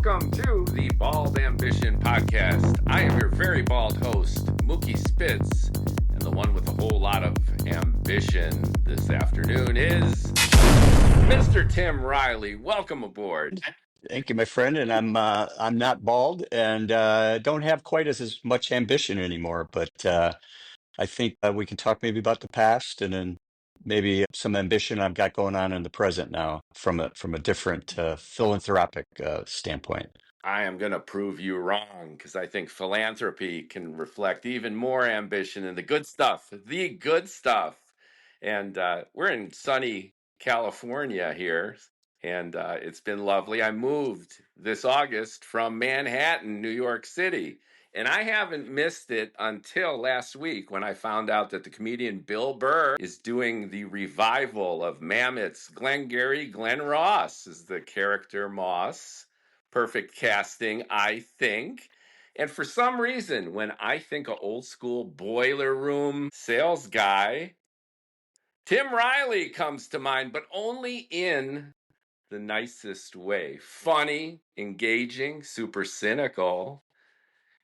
welcome to the Bald Ambition Podcast. I am your very bald host, Mookie Spitz, and the one with a whole lot of ambition this afternoon is Mr. Tim Riley. Welcome aboard. Thank you, my friend. And I'm not bald and don't have quite as much ambition anymore. But I think we can talk maybe about the past and then maybe some ambition I've got going on in the present now from a different philanthropic standpoint. I am going to prove you wrong because I think philanthropy can reflect even more ambition and the good stuff, the good stuff. And we're in sunny California here, and it's been lovely. I moved this August from Manhattan, New York City, and I haven't missed it until last week when I found out that the comedian Bill Burr is doing the revival of Mammoth's Glengarry Glen Ross is the character Moss. Perfect casting, I think. And for some reason, when I think of old school boiler room sales guy, Tim Riley comes to mind, but only in the nicest way. Funny, engaging, super cynical.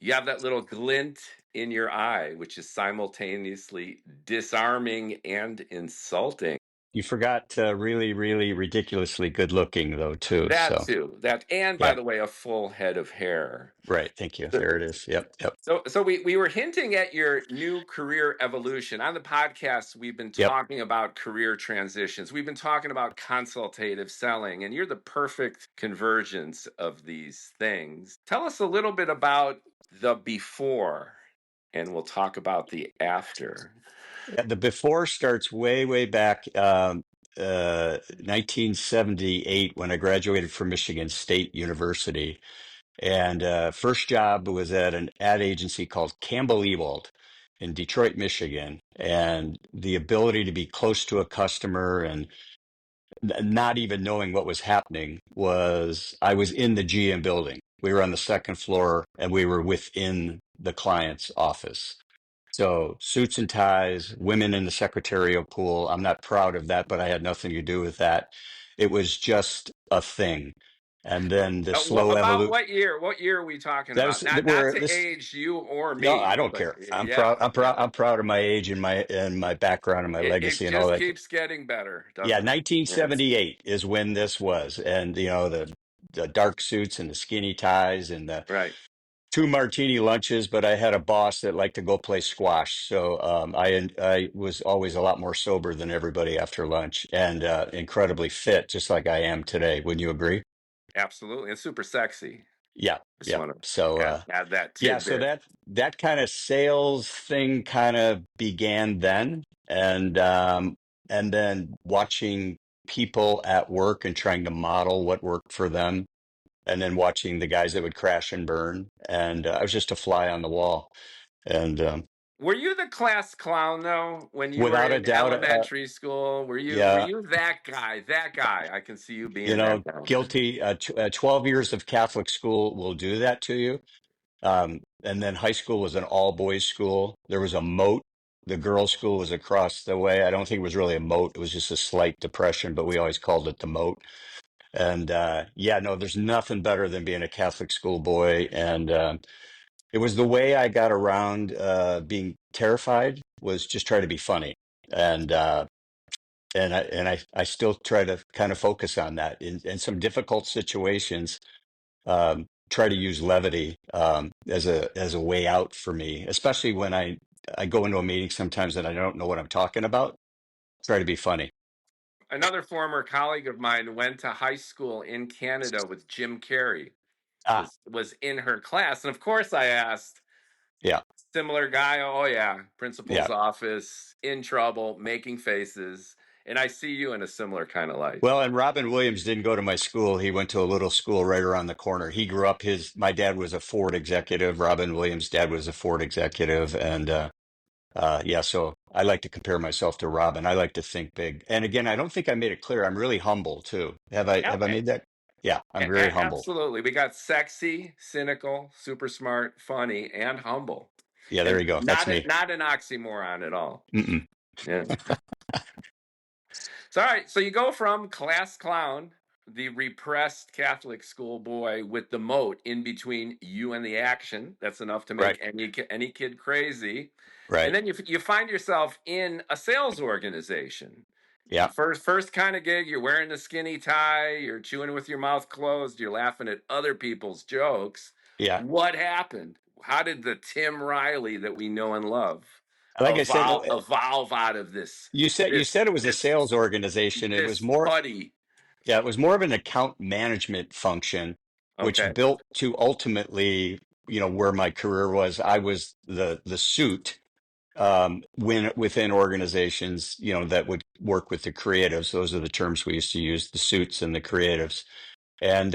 You have that little glint in your eye, which is simultaneously disarming and insulting. You forgot really, really ridiculously good looking though too. That So too. That and by yeah, the way, a full head of hair. right. Thank you. So, There it is. Yep. so we were hinting at your new career evolution. On the podcast, we've been Yep. talking about career transitions. We've been talking about consultative selling, and you're the perfect convergence of these things. Tell us a little bit about the before, and we'll talk about the after. Yeah, the before starts way back, 1978 when I graduated from Michigan State University. And first job was at an ad agency called Campbell Ewald in Detroit, Michigan. And the ability to be close to a customer and not even knowing what was happening I was in the GM building. We were on the second floor and we were within the client's office. So suits and ties, women in the secretarial pool. I'm not proud of that, but I had nothing to do with that. It was just a thing. And then the slow About evolution. what year? What year are we talking That about? was Not where to this. age you or No, me, I don't but care. I'm yeah, proud. I'm proud. I'm proud of my age and my background and my it legacy and all just that. keeps getting better, Yeah, doesn't it? Yes. 1978 is when this was, and the dark suits and the skinny ties and the Right. two martini lunches. But I had a boss that liked to go play squash, so I was always a lot more sober than everybody after lunch, and incredibly fit, just like I am today. Wouldn't you agree? Absolutely. It's super sexy. Yeah, Just yeah. want So to add that yeah, so tidbit. that kind of sales thing kind of began then, and then watching people at work and trying to model what worked for them, and then watching the guys that would crash and burn, and I was just a fly on the wall, and Were you the class clown though when you were without a in doubt, elementary school? Were yeah, you that guy? That guy. I can see you being that guy. guilty. 12 years of Catholic school will do that to you. And then high school was an all boys school. There was a moat. The girls' school was across the way. I don't think it was really a moat. It was just a slight depression, but we always called it the moat. And yeah, no, there's nothing better than being a Catholic school boy. And it was the way I got around being terrified was just try to be funny. And I still try to kind of focus on that in some difficult situations. Try to use levity as a way out for me, especially when I go into a meeting sometimes and I don't know what I'm talking about. Try to be funny. Another former colleague of mine went to high school in Canada with Jim Carrey. Ah, Was in her class, and of course I asked, yeah, similar guy. Oh yeah, yeah. principal's office, in trouble, making faces. And I see you in a similar kind of light. Well, and Robin Williams didn't go to my school. He went to a little school right around the corner. He grew up. My dad was a Ford executive. Robin Williams' dad was a Ford executive, and yeah. So I like to compare myself to Robin. I like to think big. And again, I don't think I made it clear. I'm really humble too. Yeah, Have I made that? Yeah, I'm very humble. absolutely. We got sexy, cynical, super smart, funny, and humble. Yeah, there And you go. That's me. not an oxymoron at all. Mm-mm. Yeah. So all right, so you go from class clown the repressed Catholic schoolboy with the moat in between you and the action. That's enough to Right. make any kid crazy. And Right. then you find yourself in a sales organization. Yeah. First kind of gig, you're wearing the skinny tie, you're chewing with your mouth closed, you're laughing at other people's jokes. Yeah. What happened? How did the Tim Riley that we know and love Like I said, evolve out of this you this said it was a this sales organization. It was this more, putty? yeah, it was more of an account management function, which Okay. built to ultimately, where my career was. I was the suit when within organizations, that would work with the creatives. Those are the terms we used to use, the suits and the creatives. And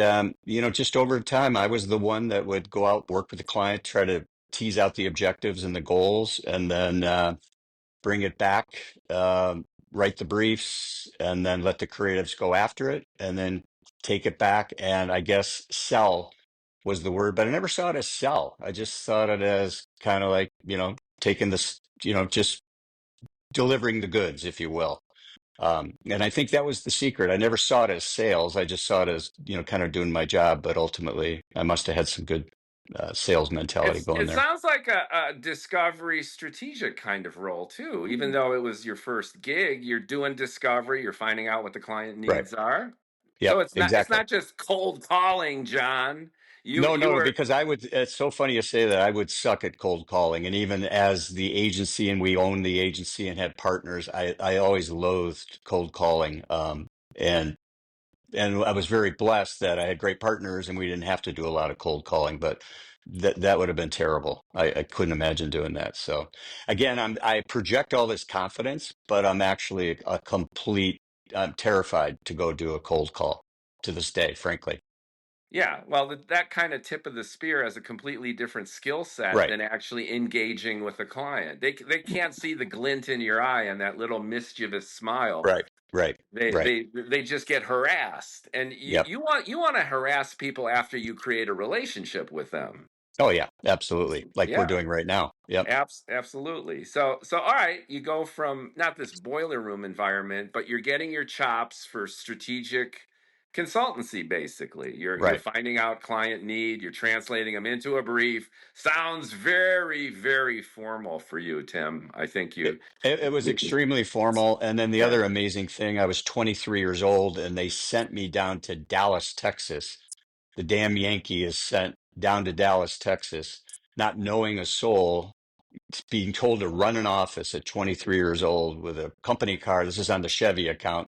just over time, I was the one that would go out, work with the client, try to tease out the objectives and the goals, and then bring it back, write the briefs, and then let the creatives go after it, and then take it back. And I guess sell was the word, but I never saw it as sell. I just thought it as kind of like, taking this, just delivering the goods, if you will. And I think that was the secret. I never saw it as sales. I just saw it as, kind of doing my job. But ultimately, I must have had some good sales mentality going It there. sounds like a discovery strategic kind of role too. Even though it was your first gig, you're doing discovery, you're finding out what the client Right. needs are. So Yep. it's Exactly. not just cold calling, John. No, You no, were because I would, it's so funny you say that. I would suck at cold calling. And even as the agency and we owned the agency and had partners, I always loathed cold calling. And I was very blessed that I had great partners and we didn't have to do a lot of cold calling, but that would have been terrible. I couldn't imagine doing that. So again, I project all this confidence, but I'm actually I'm terrified to go do a cold call to this day, frankly. Yeah, well, that kind of tip of the spear has a completely different skill set Right, than actually engaging with a client. They can't see the glint in your eye and that little mischievous smile. right, right, They right. they they just get harassed, and Yep. you want to harass people after you create a relationship with them. Oh yeah, absolutely. Like we're Yeah, doing right now. Yep. absolutely. So all right, you go from not this boiler room environment, but you're getting your chops for strategic consultancy basically. You're Right. finding out client need, you're translating them into a brief. Sounds very formal for you, Tim. I think It was extremely formal. And then the yeah. other amazing thing, I was 23 years old and they sent me down to Dallas, Texas. The damn Yankee is sent down to Dallas, Texas, not knowing a soul, being told to run an office at 23 years old with a company car. This is on the Chevy account,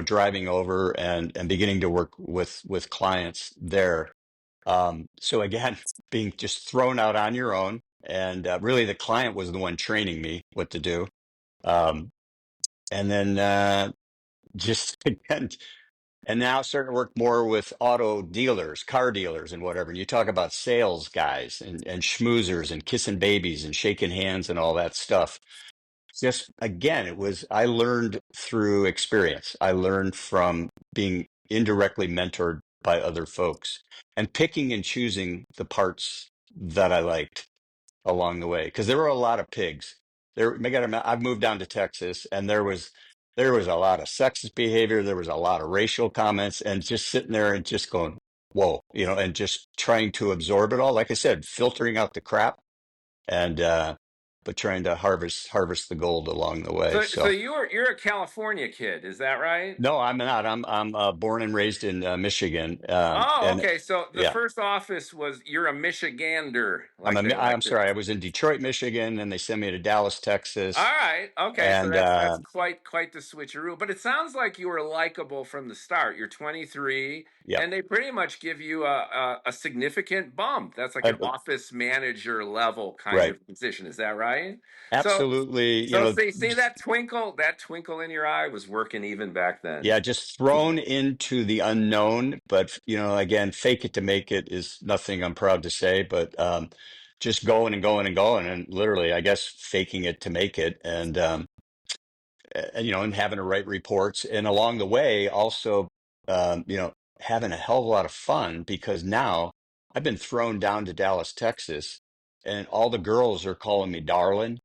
driving over and beginning to work with clients there. So again, being just thrown out on your own. And really, the client was the one training me what to do. Um, and then just again, and now starting to work more with auto dealers, car dealers, and whatever. And you talk about sales guys and schmoozers and kissing babies and shaking hands and all that stuff. Just again, I learned through experience. I learned from being indirectly mentored by other folks and picking and choosing the parts that I liked along the way because there were a lot of pigs. I've moved down to Texas, and there was a lot of sexist behavior. There was a lot of racial comments, and just sitting there and just going, "Whoa," and just trying to absorb it all. Like I said, filtering out the crap, and but trying to harvest the gold along the way. So So you're a California kid, is that right? no, I'm not. I'm born and raised in Michigan, Oh, and okay. So the yeah. first office was you're a Michigander, I'm like they I'm like to. sorry. I was in Detroit, Michigan, and they sent me to Dallas, All Texas, right. Okay. So and that's quite the switcheroo. But it sounds like you were likable from the start. You're 23, yeah, and they pretty much give you a significant bump. That's like I, an office manager level kind right. of position. Is that right? So Absolutely. see that twinkle in your eye was working even back then. Yeah, just thrown into the unknown. But, again, fake it to make it is nothing I'm proud to say, but just going and going and going. And literally, I guess, faking it to make it. And having to write reports. And along the way, also, having a hell of a lot of fun because now I've been thrown down to Dallas, Texas, and all the girls are calling me darling.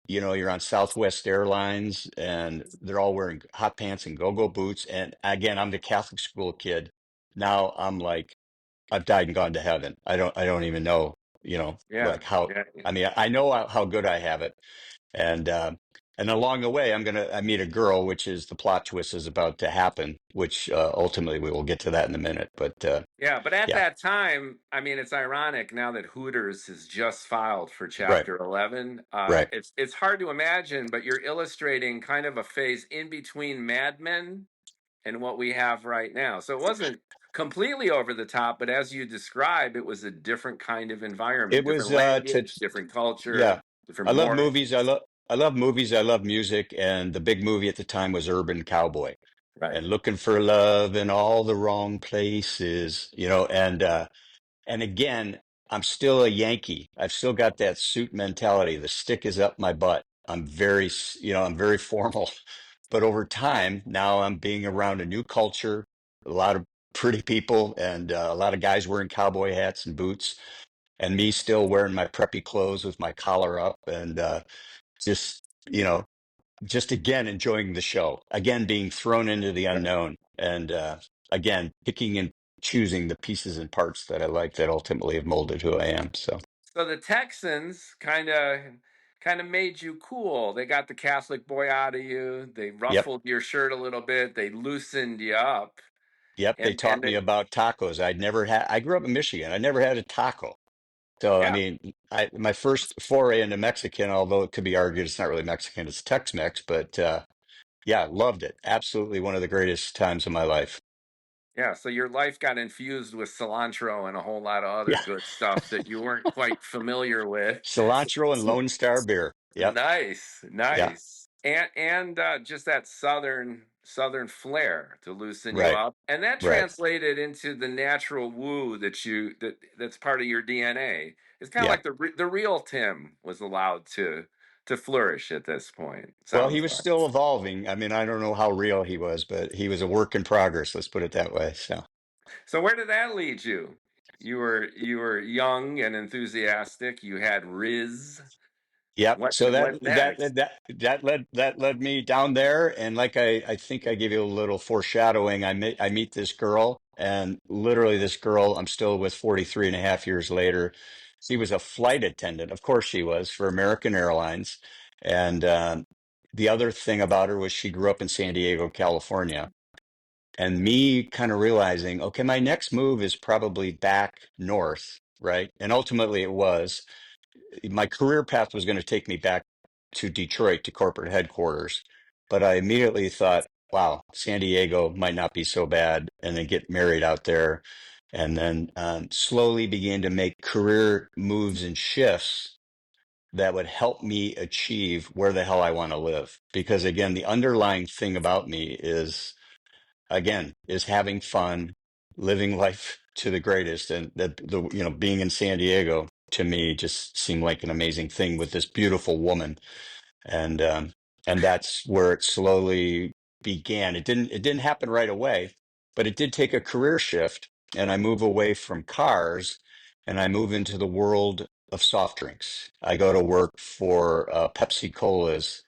you're on Southwest Airlines and they're all wearing hot pants and go-go boots. And again, I'm the Catholic school kid. Now I'm like, I've died and gone to heaven. I don't even know, Yeah, like how, yeah. I mean, I know how good I have it. And, and along the way, I meet a girl, which is the plot twist is about to happen, which ultimately we will get to that in a minute. But Yeah, but at yeah, that time, I mean, it's ironic now that Hooters has just filed for right, Chapter 11. right. It's hard to imagine, but you're illustrating kind of a phase in between Mad Men and what we have right now. So it wasn't completely over the top, but as you describe, it was a different kind of It environment, different was language, different yeah. culture, different I love movies. mores. I love movies. I love music. And the big movie at the time was Urban Cowboy Right. and looking for love in all the wrong places, and again, I'm still a Yankee. I've still got that suit mentality. The stick is up my butt. I'm very formal. But over time, now I'm being around a new culture, a lot of pretty people, and a lot of guys wearing cowboy hats and boots, and me still wearing my preppy clothes with my collar up, and just, you know, just again enjoying the show. Again, being thrown into the Right. unknown, and again, picking and choosing the pieces and parts that I like that ultimately have molded who I am. So, So the Texans kind of made you cool. They got the Catholic boy out of you. They yep, ruffled your shirt a little bit. They loosened you up. yep. They And taught me they about tacos. I grew up in Michigan. I never had a taco. So, I yeah. mean, my first foray into Mexican, although it could be argued it's not really Mexican, it's Tex-Mex, but yeah, loved it. Absolutely one of the greatest times of my life. Yeah, so your life got infused with cilantro and a whole lot of other Yeah, good stuff that you weren't quite familiar with. cilantro and Lone Star beer. Yep, Nice, yeah, nice. And just that southern flair to loosen you right, up. And that right. translated into the natural woo that's part of your DNA. It's kind of Yeah. like the real Tim was allowed to flourish at this point. Well, he Sounds was like. still evolving. I mean, I don't know how real he was, but he was a work in progress. Let's put it that way. So, So where did that lead you? You were young and enthusiastic. You had Rizz. yep. What So what next? that led me down there, and like I think I gave you a little foreshadowing. I meet this girl, and literally this girl I'm still with 43 and a half years later. She was a flight attendant, of course she was, for American Airlines, and the other thing about her was she grew up in San Diego, California. And me kind of realizing, okay, my next move is probably back north, right? And ultimately it was. My career path was going to take me back to Detroit to corporate headquarters. But I immediately thought, wow, San Diego might not be so bad, and then get married out there. And then slowly began to make career moves and shifts that would help me achieve where the hell I want to live. Because again, the underlying thing about me is having fun, living life to the greatest. And that being in San Diego to me just seemed like an amazing thing with this beautiful woman. And that's where it slowly began. It didn't happen right away, but it did take a career shift. And I move away from cars and I move into the world of soft drinks. I go to work for Pepsi Cola's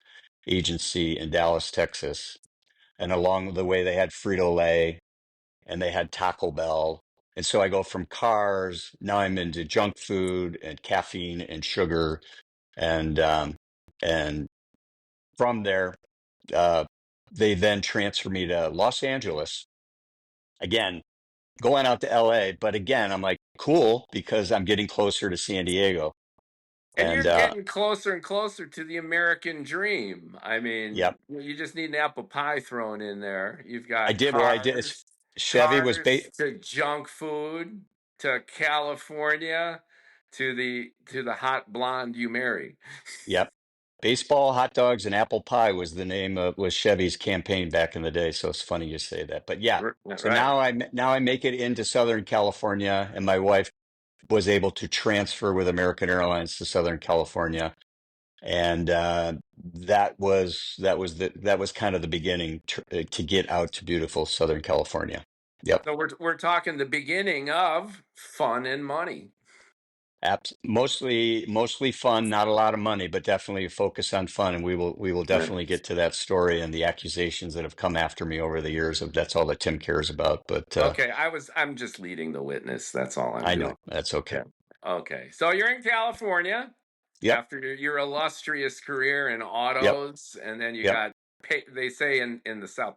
agency in Dallas, Texas. And along the way, they had Frito Lay and they had Taco Bell. And so I go from cars, now I'm into junk food and caffeine and sugar. And from there, uh, they then transfer me to Los Angeles. Again, going out to LA, but again, I'm like, cool, because I'm getting closer to San Diego. And you're And getting closer and closer to the American dream. I mean, yep, you just need an apple pie thrown in there. You've I got did what I did. Chevy was cars to junk food to California to the hot blonde you marry. yep. Baseball, hot dogs, and apple pie was the name of was Chevy's campaign back in the day. So it's funny you say that. But yeah, so Right. now I make it into Southern California, and my wife was able to transfer with American Airlines to Southern California, and that was kind of the beginning to get out to beautiful Southern California. Yep, So we're talking the beginning of fun and money. Mostly fun, not a lot of money, but definitely focus on fun. And we will Yeah. definitely get to that story and the accusations that have come after me over the years of that's all that Tim cares about. But Okay, I'm just leading the witness. That's all I'm I doing. know that's okay. Yeah. Okay. So you're in California Yep, after your illustrious career in yep, autos, and then you yep. got they say in the South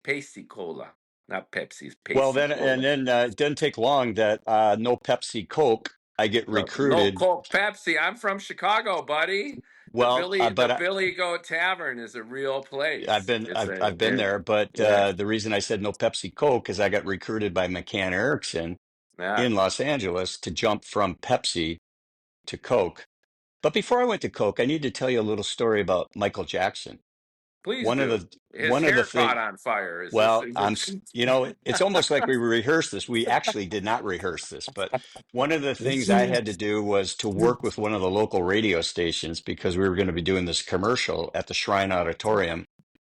Pasty Cola, not Pepsi, Well, Pasty then and Cola. then it didn't take long that no Pepsi Coke. I get No recruited. Coke Pepsi. I'm from Chicago, buddy. Well, The but Billy Goat Tavern is a real place. It's a I've been there. But yeah. the reason I said no Pepsi Coke is I got recruited by McCann Erickson Yeah. in Los Angeles to jump from Pepsi to Coke. But before I went to Coke, I need to tell you a little story about Michael Jackson. Please One of do. the His one of the hair caught thing. on fire. Is this? Well, Is this? it's almost like we rehearsed this. We actually did not rehearse this, but one of the things I had to do was to work with one of the local radio stations because we were going to be doing this commercial at the Shrine Auditorium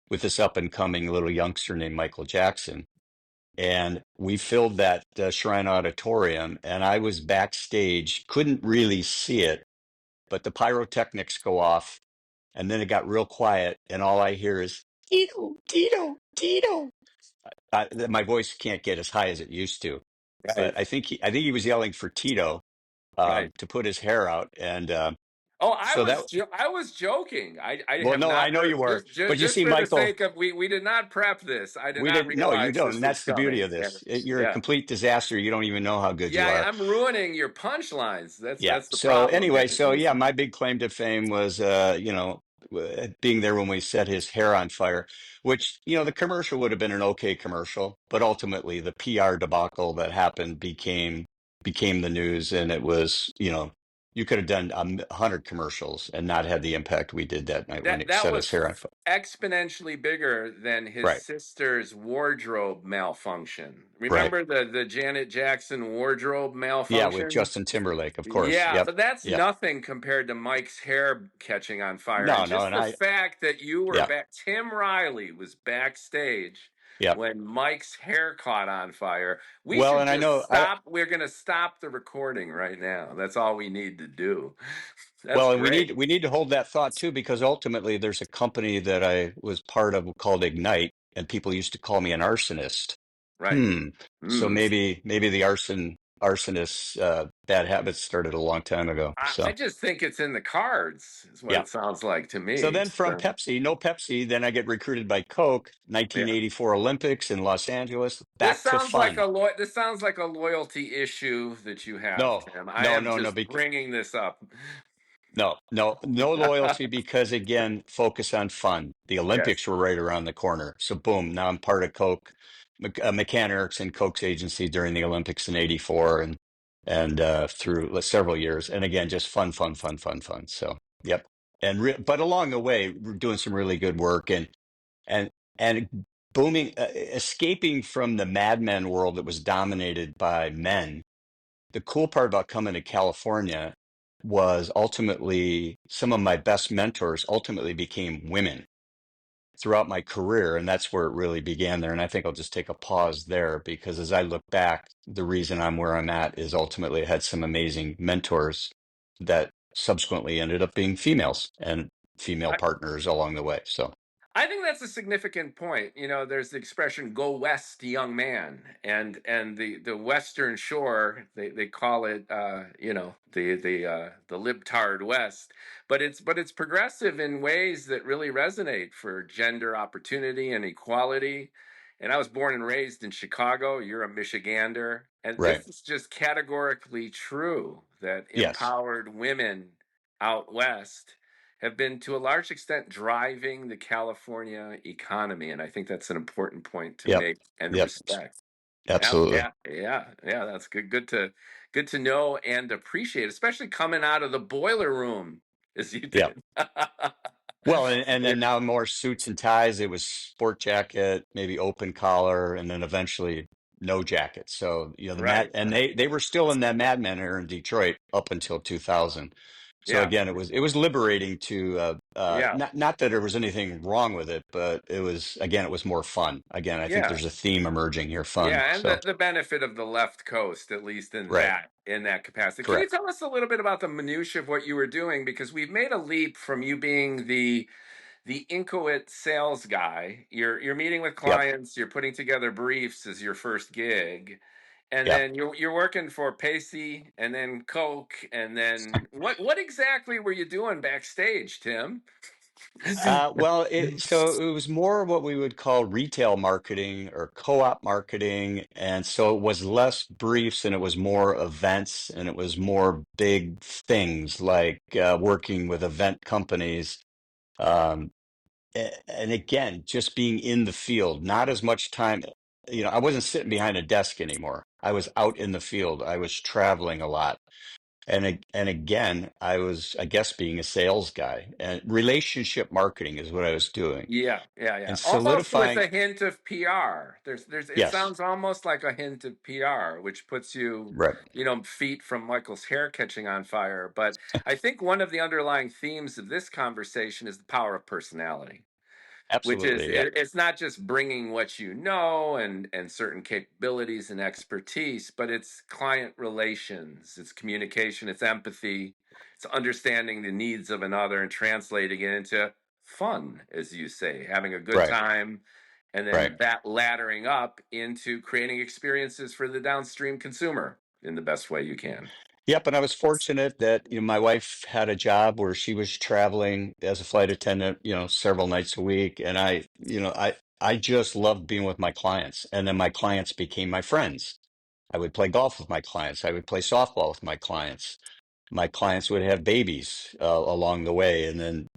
with this up and coming little youngster named Michael Jackson. And we filled that Shrine Auditorium, and I was backstage, couldn't really see it, but the pyrotechnics go off, and then it got real quiet, and all I hear is Tito, Tito, Tito. My voice can't get as high as it used to, Right. but I think he was yelling for Tito Right. to put his hair out, and Oh, so that. I was joking. I Well, have no, I not know you were, but you just see, for the Michael, sake of we did not prep this. I did we not didn't. No, you realize don't, this and was that's the beauty coming. of this. You're a Yeah. complete disaster. You don't even know how good you Yeah, are. I'm ruining your punchlines. Yeah. That's the So problem anyway, here. so yeah, my big claim to fame was, being there when we set his hair on fire, which, the commercial would have been an okay commercial, but ultimately the PR debacle that happened became the news, and it was, you could have done 100 commercials and not had the impact we did that night when he That set his was hair on fire. exponentially bigger than his Right. sister's wardrobe malfunction. Right. Remember the Janet Jackson wardrobe Yeah, with malfunction? Justin Timberlake, of course. Yeah, Yep. but that's Yep. nothing compared to Mike's hair catching on fire. No, And no, just and the fact that you were yeah, back, Tim Riley was backstage yeah. when Mike's hair caught on fire. We Well, should and I just know stop. We're going to stop the recording right now. That's all we need to do. That's Well, and great. we need to hold that thought too, because ultimately there's a company that I was part of called Ignite, and people used to call me an arsonist. Right. Hmm. So Mm. maybe the arsonist's bad habits started a long time ago. I So just think it's in the cards, is what yeah. it sounds like to So me. then from So, Pepsi, no Pepsi, then I get recruited by Coke, yeah. 1984 Olympics in Los Angeles, back to fun. This sounds like a loyalty issue that you have, No, Tim. I no, am no, no. just bringing this up. No loyalty because again, focus on fun. The Yes. Olympics were right around the corner. So boom, now I'm part of Coke, McCann Erickson, Coke's agency during the Olympics in '84 and through several years. And again, just fun, fun, fun, fun, fun. So yep. But along the way, we're doing some really good work and and booming, escaping from the Mad Men world that was dominated by men. The cool part about coming to California was ultimately some of my best mentors ultimately became women throughout my career. And that's where it really began there. And I think I'll just take a pause there because as I look back, the reason I'm where I'm at is ultimately I had some amazing mentors that subsequently ended up being females and female partners along the way. So, I think that's a significant point. You know, there's the expression "go west, young man," and the Western Shore they call it the libtard West, but it's progressive in ways that really resonate for gender opportunity and equality. And I was born and raised in Chicago. You're a Michigander, and right. this is just categorically true that Yes. empowered women out west have been to a large extent driving the California economy. And I think that's an important point to Yep. make and Yep. respect. Yeah, Absolutely. yeah. That's good to know and appreciate, especially coming out of the boiler room as you Yep. did. Well, and then now more suits and ties. It was sport jacket, maybe open collar, and then eventually no jacket. So, the Mad Right. and they were still in that Mad Men era in Detroit up until 2000. So Yeah. again, it was liberating to Yeah. not that there was anything wrong with it, but it was more fun. Again, I think Yeah. there's a theme emerging here, fun. Yeah, and So the benefit of the left coast, at least right, in that capacity. Can you correct. tell us a little bit about the minutia of what you were doing? Because we've made a leap from you being the inchoate sales guy. You're meeting with Yep, clients, you're putting together briefs as your first gig, and yep. then you're working for Pepsi and then Coke, and then what exactly were you doing backstage, Tim? Well, so it was more what we would call retail marketing or co-op marketing, and so it was less briefs and it was more events and it was more big things like working with event companies. Um, and again, just being in the field, not as much time. I wasn't sitting behind a desk anymore. I was out in the field. I was traveling a lot. And again, I was, I guess, being a sales guy, and relationship marketing is what I was doing Yeah, yeah, yeah. and Almost with solidifying. a hint of PR. It Yes, sounds almost like a hint of PR, which puts you, right. feet from Michael's hair catching on fire. But I think one of the underlying themes of this conversation is the power of personality, which is Absolutely. Yeah. it's not just bringing what you know and certain capabilities and expertise, but it's client relations, it's communication, it's empathy, it's understanding the needs of another and translating it into fun, as you say, having a good Right. time, and Right. then that laddering up into creating experiences for the downstream consumer in the best way you can. Yep. And I was fortunate that, my wife had a job where she was traveling as a flight attendant, several nights a week. And I just loved being with my clients. And then my clients became my friends. I would play golf with my clients. I would play softball with my clients. My clients would have babies along the way, and then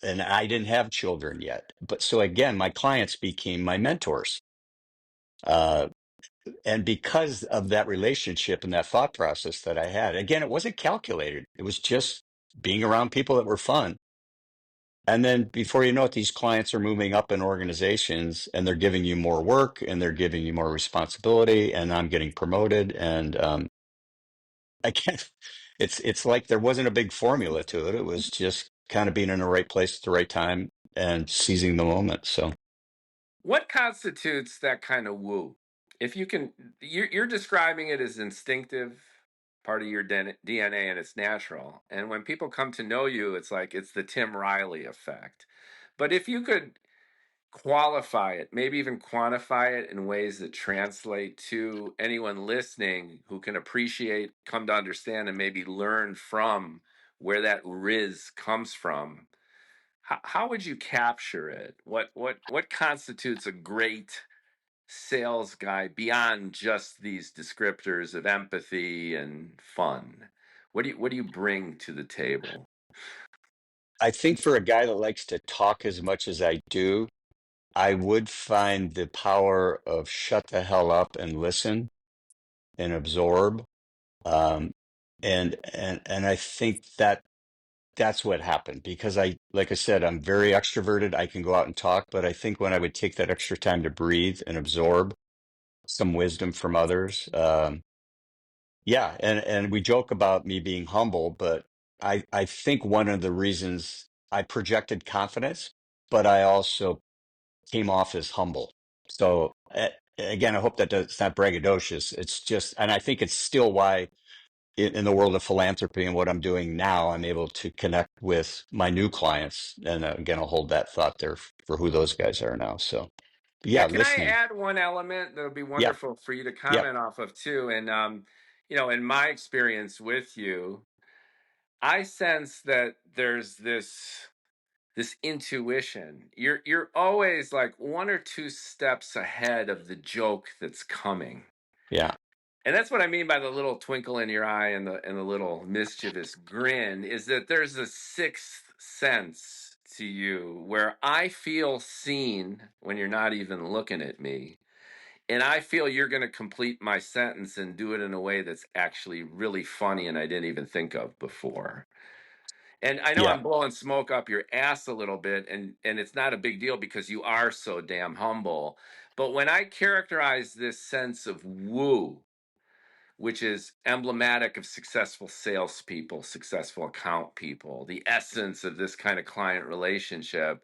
and I didn't have children yet. But so again, my clients became my mentors, uh, and because of that relationship and that thought process that I had, again, it wasn't calculated. It was just being around people that were fun. And then before you know it, these clients are moving up in organizations and they're giving you more work and they're giving you more responsibility, and I'm getting promoted. And I can't. It's like there wasn't a big formula to it. It was just kind of being in the right place at the right time and seizing the moment. So What constitutes that kind of woo? If you can, you're describing it as instinctive, part of your DNA, and it's natural. And when people come to know you, it's like it's the Tim Riley effect. But if you could qualify it, maybe even quantify it in ways that translate to anyone listening who can appreciate, come to understand, and maybe learn from where that Riz comes from, how would you capture it? What constitutes a great sales guy beyond just these descriptors of empathy and fun? What do you bring to the table? I think for a guy that likes to talk as much as I do, I would find the power of shut the hell up and listen and absorb. Um, and I think that that's what happened because like I said, I'm very extroverted. I can go out and talk, but I think when I would take that extra time to breathe and absorb some wisdom from others, yeah, and we joke about me being humble, but I think one of the reasons I projected confidence, but I also came off as humble. So again, I hope that it's not braggadocious. It's just, and I think it's still why in the world of philanthropy and what I'm doing now, I'm able to connect with my new clients. And again, I'll hold that thought there for who those guys are now. So Yeah, yeah, can I listening. add one element that'll be Yeah, wonderful for you to yeah. comment off of too? And in my experience with you, I sense that there's this intuition. You're always like one or two steps ahead of the joke that's coming. Yeah. And that's what I mean by the little twinkle in your eye and the little mischievous grin, is that there's a sixth sense to you where I feel seen when you're not even looking at me. And I feel you're going to complete my sentence and do it in a way that's actually really funny and I didn't even think of before. And I know Yeah. I'm blowing smoke up your ass a little bit, and it's not a big deal because you are so damn humble. But when I characterize this sense of woo, which is emblematic of successful salespeople, successful account people, the essence of this kind of client relationship.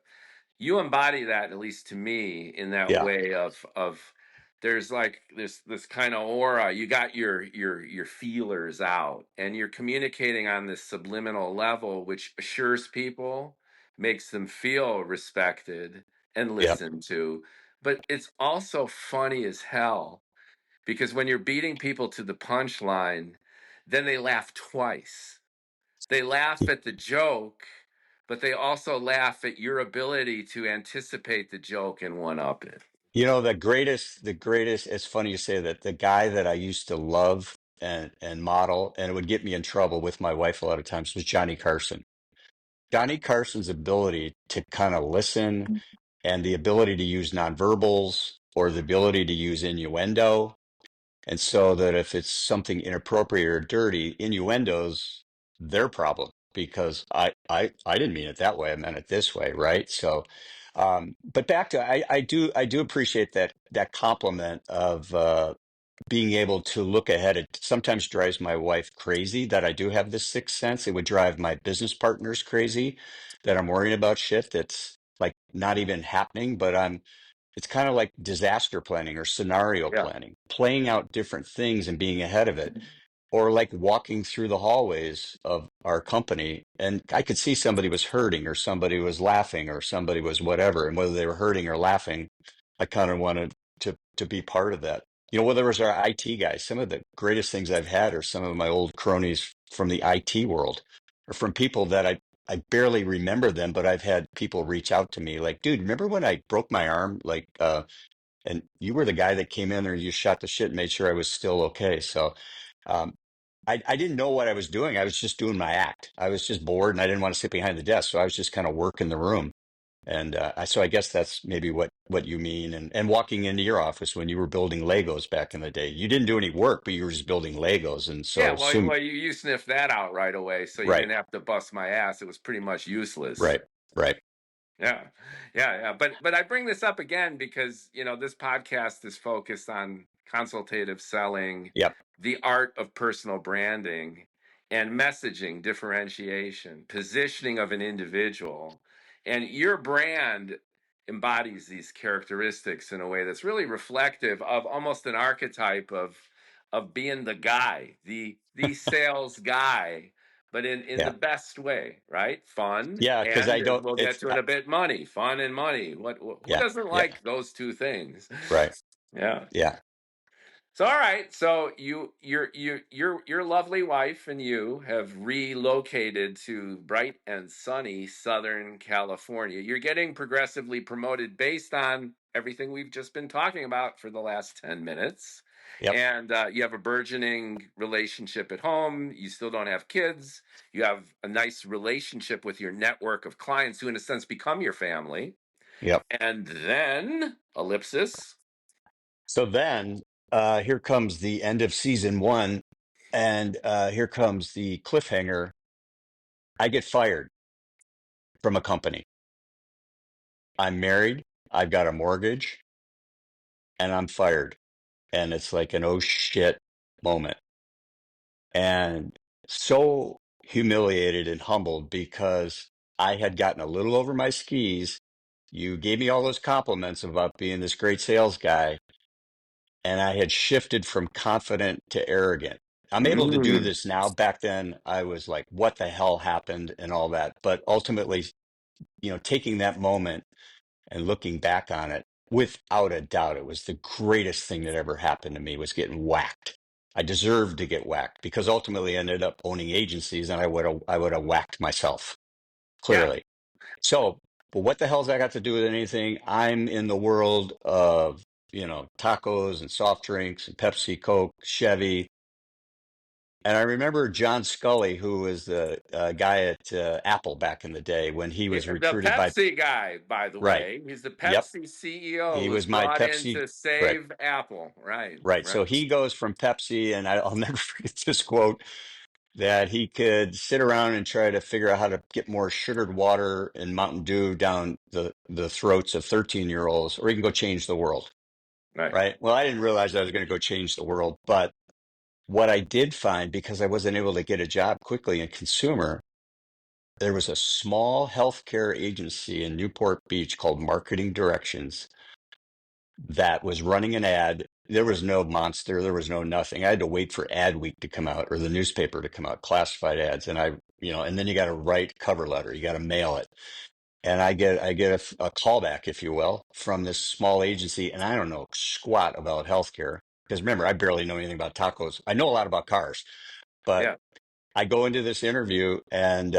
You embody that, at least to me, in that Yeah. way of there's like this kind of aura. You got your feelers out, and you're communicating on this subliminal level, which assures people, makes them feel respected and Yep. listened to. But it's also funny as hell, because when you're beating people to the punchline, then they laugh twice. They laugh at the joke, but they also laugh at your ability to anticipate the joke and one up it. You know, the greatest, it's funny you say that. The guy that I used to love and model, and it would get me in trouble with my wife a lot of times, was Johnny Carson. Johnny Carson's ability to kind of listen and the ability to use nonverbals or the ability to use innuendo. And so that if it's something inappropriate or dirty, innuendos, their problem, because I didn't mean it that way. I meant it this way, right? So, but back to I do appreciate that compliment of being able to look ahead. It sometimes drives my wife crazy that I do have this sixth sense. It would drive my business partners crazy that I'm worrying about shit that's like not even happening, but it's kind of like disaster planning or scenario Yeah. planning, playing out different things and being ahead of it, or like walking through the hallways of our company. And I could see somebody was hurting or somebody was laughing or somebody was whatever. And whether they were hurting or laughing, I kind of wanted to be part of that. You know, whether it was our IT guys, some of the greatest things I've had are some of my old cronies from the IT world or from people that I barely remember them, but I've had people reach out to me like, dude, remember when I broke my arm? Like, and you were the guy that came in there and you shot the shit and made sure I was still okay. So, um, I didn't know what I was doing. I was just doing my act. I was just bored and I didn't want to sit behind the desk. So I was just kind of working the room. And so I guess that's maybe what you mean. And walking into your office when you were building Legos back in the day, you didn't do any work, but you were just building Legos. And Yeah, so well, soon, you sniffed that out right away, so you right, didn't have to bust my ass. It was pretty much useless. right, right. Yeah, yeah. But I bring this up again because, this podcast is focused on consultative selling, Yep, the art of personal branding, and messaging, differentiation, positioning of an individual. And your brand embodies these characteristics in a way that's really reflective of almost an archetype of being the guy, the sales guy, but in the yeah, best way, right? Fun, yeah. Because and I as don't. we'll get It's to in a bit, money. Fun and money. Who yeah, doesn't yeah, like those two things? right, Yeah. yeah, So all right. So your lovely wife and you have relocated to bright and sunny Southern California. You're getting progressively promoted based on everything we've just been talking about for the last 10 minutes. yep, And you have a burgeoning relationship at home. You still don't have kids. You have a nice relationship with your network of clients who, in a sense, become your family. yep. And then, ellipsis. So then here comes the end of season one, and here comes the cliffhanger. I get fired from a company. I'm married, I've got a mortgage, and I'm fired. And it's like an oh shit moment. And so humiliated and humbled because I had gotten a little over my skis. You gave me all those compliments about being this great sales guy, and I had shifted from confident to arrogant. I'm able to do Mm. this now. Back then, I was like, what the hell happened and all that. But ultimately, taking that moment and looking back on it, without a doubt, it was the greatest thing that ever happened to me was getting whacked. I deserved to get whacked because ultimately I ended up owning agencies and I would have whacked myself, Yeah. clearly. So, but what the hell's that got to do with anything? I'm in the world of, tacos and soft drinks and Pepsi, Coke, Chevy. And I remember John Scully, who was the guy at Apple back in the day when he was The recruited by, Pepsi guy, by the right. way. He's the Yep. Pepsi CEO He who was was my brought in Pepsi. to Right. save Apple. Right, Right. right. So he goes from Pepsi, and I'll never forget this quote that he could sit around and try to figure out how to get more sugared water and Mountain Dew down the throats of 13-year-olds, or he can go change the world. Right. Right. Well, I didn't realize I was going to go change the world, but what I did find, because I wasn't able to get a job quickly in consumer, there was a small healthcare agency in Newport Beach called Marketing Directions that was running an ad. There was no Monster, there was no nothing. I had to wait for Ad Week to come out or the newspaper to come out, classified ads. And and then you got to write cover letter, you got to mail it. And I get a callback, if you will, from this small agency, and I don't know squat about healthcare because remember, I barely know anything about tacos. I know a lot about cars, but Yeah. I go into this interview, and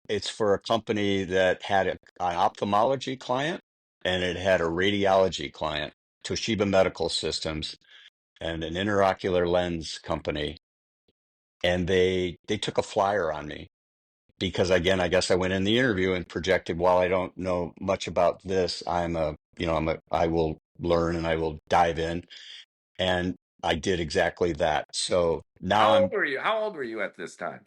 it's for a company that had an ophthalmology client and it had a radiology client, Toshiba Medical Systems, and an intraocular lens company, and they took a flyer on me because again, I guess I went in the interview and projected, while I don't know much about this, I will learn and I will dive in. And I did exactly that. So now How old were you? How old were you at this time?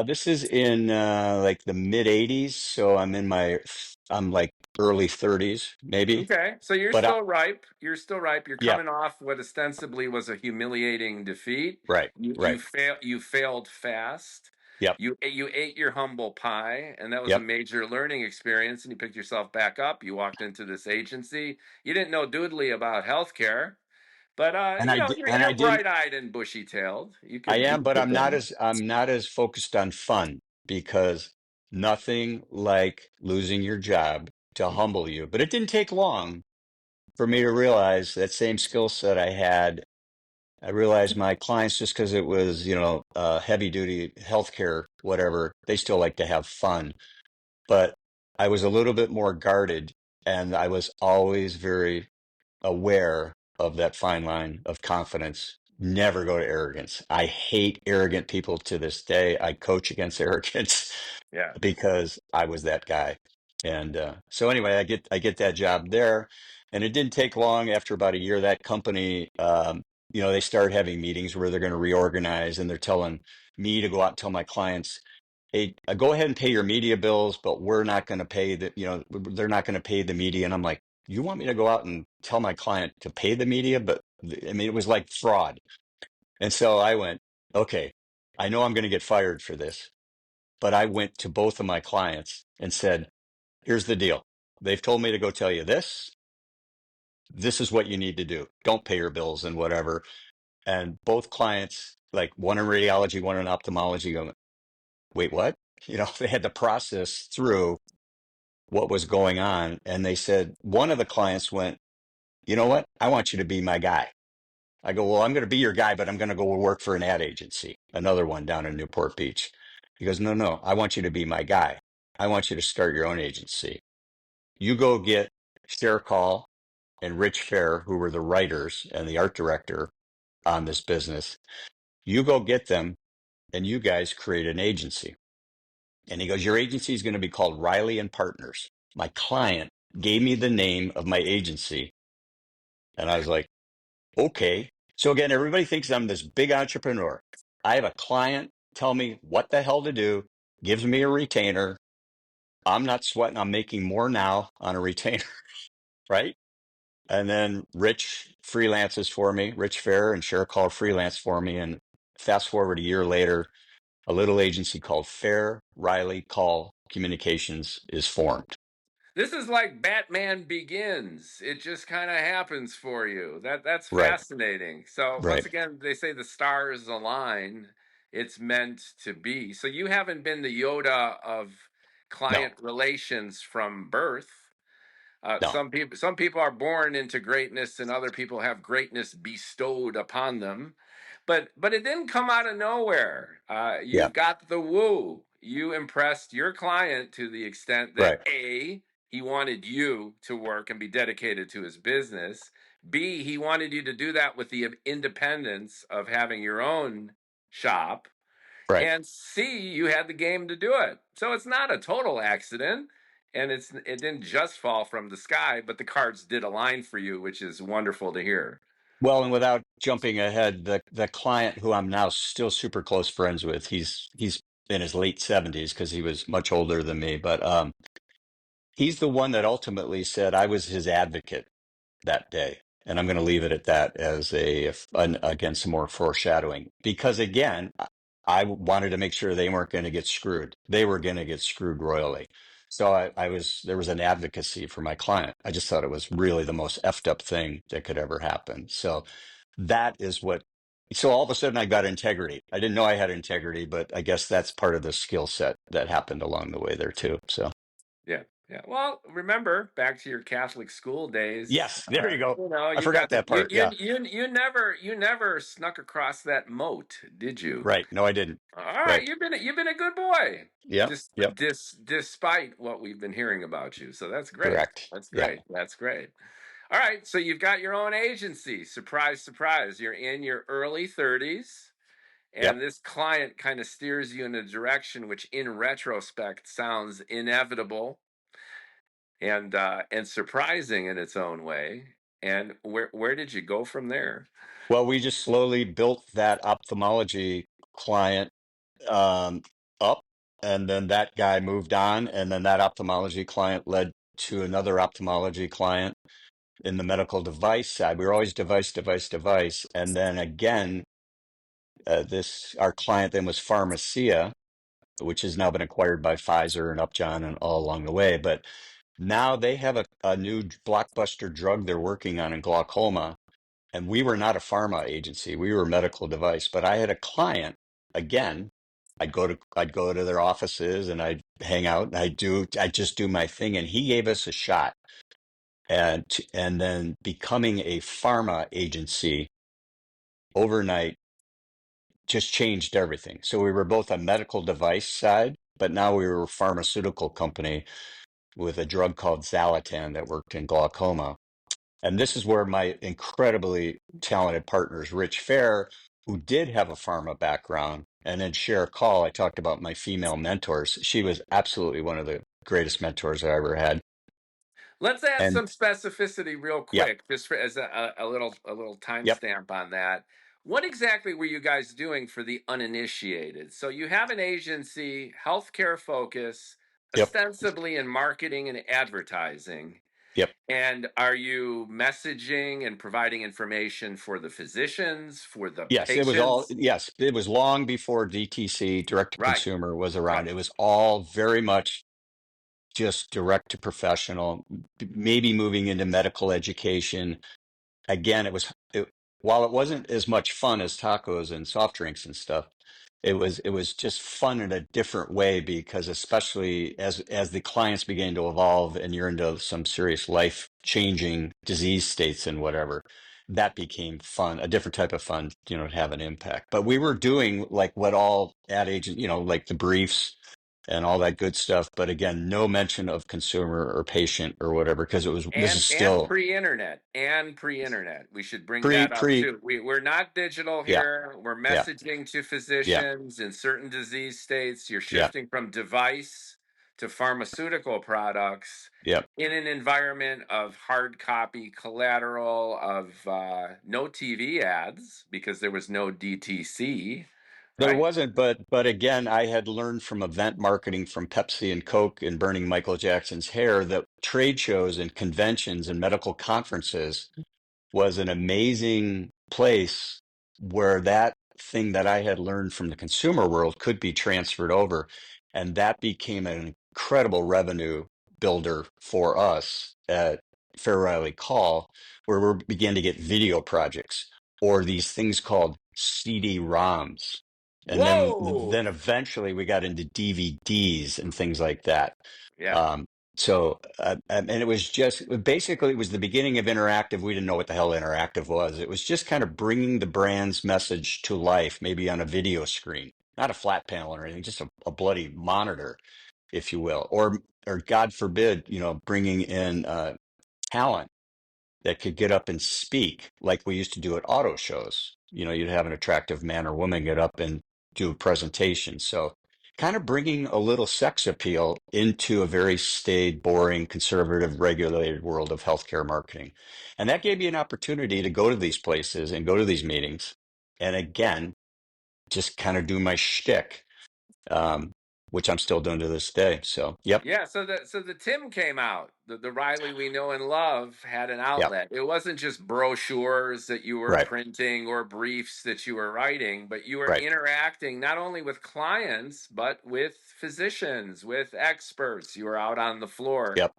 this is in like the mid 80s. So I'm like early 30s, maybe. Okay, so you're But still ripe. You're still ripe. You're yeah, coming off what ostensibly was a humiliating defeat. right, You right. fail. You failed fast. Yep, You ate your humble pie, and that was a yep. major learning experience. And you picked yourself back up. You walked into this agency. You didn't know doodly about healthcare, but And you're bright-eyed and bushy-tailed. I You am, could but get them. I'm not as focused on fun because nothing like losing your job to humble you. But it didn't take long for me to realize that same skill set I had. I realized my clients, just because it was, heavy duty healthcare, whatever, they still like to have fun. But I was a little bit more guarded, and I was always very aware of that fine line of confidence. Never go to arrogance. I hate arrogant people to this day. I coach against arrogance Yeah. because I was that guy. And so anyway, I get that job there, and it didn't take long. After about a year, that company, they started having meetings where they're going to reorganize, and they're telling me to go out and tell my clients, "Hey, go ahead and pay your media bills, but we're not going to pay they're not going to pay the media." And I'm like, you want me to go out and tell my client to pay the media? But I mean, it was like fraud. And so I went, okay, I know I'm going to get fired for this, but I went to both of my clients and said, here's the deal. They've told me to go tell you this. This is what you need to do. Don't pay your bills and whatever. And both clients, like one in radiology, one in ophthalmology, go, wait, what? They had to process through what was going on. And they said, one of the clients went, you know what? I want you to be my guy. I go, well, I'm going to be your guy, but I'm going to go work for an ad agency, another one down in Newport Beach. He goes, no, no, I want you to be my guy. I want you to start your own agency. You go get Sher Call and Rich Fair, who were the writers and the art director on this business. You go get them and you guys create an agency. And he goes, your agency is going to be called Riley and Partners. My client gave me the name of my agency. And I was like, okay. So again, everybody thinks I'm this big entrepreneur. I have a client tell me what the hell to do, gives me a retainer. I'm not sweating. I'm making more now on a retainer, right? And then Rich freelances for me. Rich Fair and Sher Call freelance for me. And fast forward a year later, a little agency called Fair Riley Call Communications is formed. This is like Batman Begins. It just kind of happens for you. That's Right, fascinating. So once right. again, they say the stars align. It's meant to be. So you haven't been the Yoda of No, client relations from birth. no. Some people are born into greatness, and other people have greatness bestowed upon them. But it didn't come out of nowhere. Yeah, You've got the woo. You impressed your client to the extent that right, A, he wanted you to work and be dedicated to his business. B, he wanted you to do that with the independence of having your own shop. right. And C, you had the game to do it. So it's not a total accident. And it didn't just fall from the sky, but the cards did align for you, which is wonderful to hear. Well, and without jumping ahead, the client who I'm now still super close friends with, he's in his late 70s because he was much older than me, but he's the one that ultimately said I was his advocate that day. And I'm going to leave it at that as again, some more foreshadowing. Because again, I wanted to make sure they weren't going to get screwed. They were going to get screwed royally. So there was an advocacy for my client. I just thought it was really the most effed up thing that could ever happen. So that is so all of a sudden I got integrity. I didn't know I had integrity, but I guess that's part of the skill set that happened along the way there too. So Yeah. Yeah. Well, remember back to your Catholic school days, yes, there you go. I you forgot got that part. Yeah, you never snuck across that moat, did you? right. No, I didn't. All Right. right, you've been a good boy, Yep. Yep. despite what we've been hearing about you. So that's great. Correct. That's Yeah. great. That's great. All right, so you've got your own agency. Surprise, surprise. You're in your early 30s, Yep. and this client kind of steers you in a direction which, in retrospect, sounds inevitable and surprising in its own way. And where did you go from there? Well, we just slowly built that ophthalmology client um, up, and then that guy moved on, and then that ophthalmology client led to another ophthalmology client in the medical device side. We were always device, device, device, and then again, this our client then was Pharmacia, which has now been acquired by Pfizer and Upjohn and all along the way. But now they have a new blockbuster drug they're working on in glaucoma. And we were not a pharma agency. We were a medical device. But I had a client, again, I'd go to their offices and I'd hang out and I'd just do my thing. And he gave us a shot. And then becoming a pharma agency overnight just changed everything. So we were both a medical device side, but now we were a pharmaceutical company with a drug called Zalatan that worked in glaucoma. And this is where my incredibly talented partners, Rich Fair, who did have a pharma background, and then Sher Call, I talked about my female mentors. She was absolutely one of the greatest mentors I ever had. Let's add And some specificity real yep, quick, just as a little yep, timestamp on that. What exactly were you guys doing for the uninitiated? So you have an agency, healthcare focus, yep, ostensibly in marketing and advertising. yep. And are you messaging and providing information for the physicians, for the patients? Yes, it was long before DTC, direct to Right, consumer, was right. around. It was all very much just direct to professional, maybe moving into medical education. Again, while it wasn't as much fun as tacos and soft drinks and stuff, it was just fun in a different way because especially as the clients began to evolve and you're into some serious life changing disease states and whatever, that became fun, a different type of fun, to have an impact. But we were doing like what all ad agent, like the briefs and all that good stuff. But again, no mention of consumer or patient or whatever, because this is And still pre-internet. We should bring pre that up pre too. We're not digital yeah, here. We're yeah, messaging to yeah, physicians in certain disease states. You're yeah, shifting from device to pharmaceutical products yeah. in an environment of hard copy collateral, of no TV ads because there was no DTC, There right? wasn't, but again, I had learned from event marketing from Pepsi and Coke and burning Michael Jackson's hair that trade shows and conventions and medical conferences was an amazing place where that thing that I had learned from the consumer world could be transferred over. And that became an incredible revenue builder for us at Fair Riley Call, where we began to get video projects or these things called CD-ROMs. And then Whoa! eventually we got into DVDs and things like that. Yeah. Um, and it was just basically it was the beginning of interactive. We didn't know what the hell interactive was. It was just kind of bringing the brand's message to life, maybe on a video screen, not a flat panel or anything, just a bloody monitor, if you will, or God forbid, bringing in talent that could get up and speak like we used to do at auto shows. You'd have an attractive man or woman get up and do a presentation. So kind of bringing a little sex appeal into a very staid, boring, conservative, regulated world of healthcare marketing. And that gave me an opportunity to go to these places and go to these meetings. And again, just kind of do my shtick. Um, which I'm still doing to this day. So, yep, Yeah, so the Tim came out. The Riley we know and love had an yep, outlet. It wasn't just brochures that you were right, printing or briefs that you were writing, but you were right, interacting not only with clients, but with physicians, with experts. You were out on the floor yep.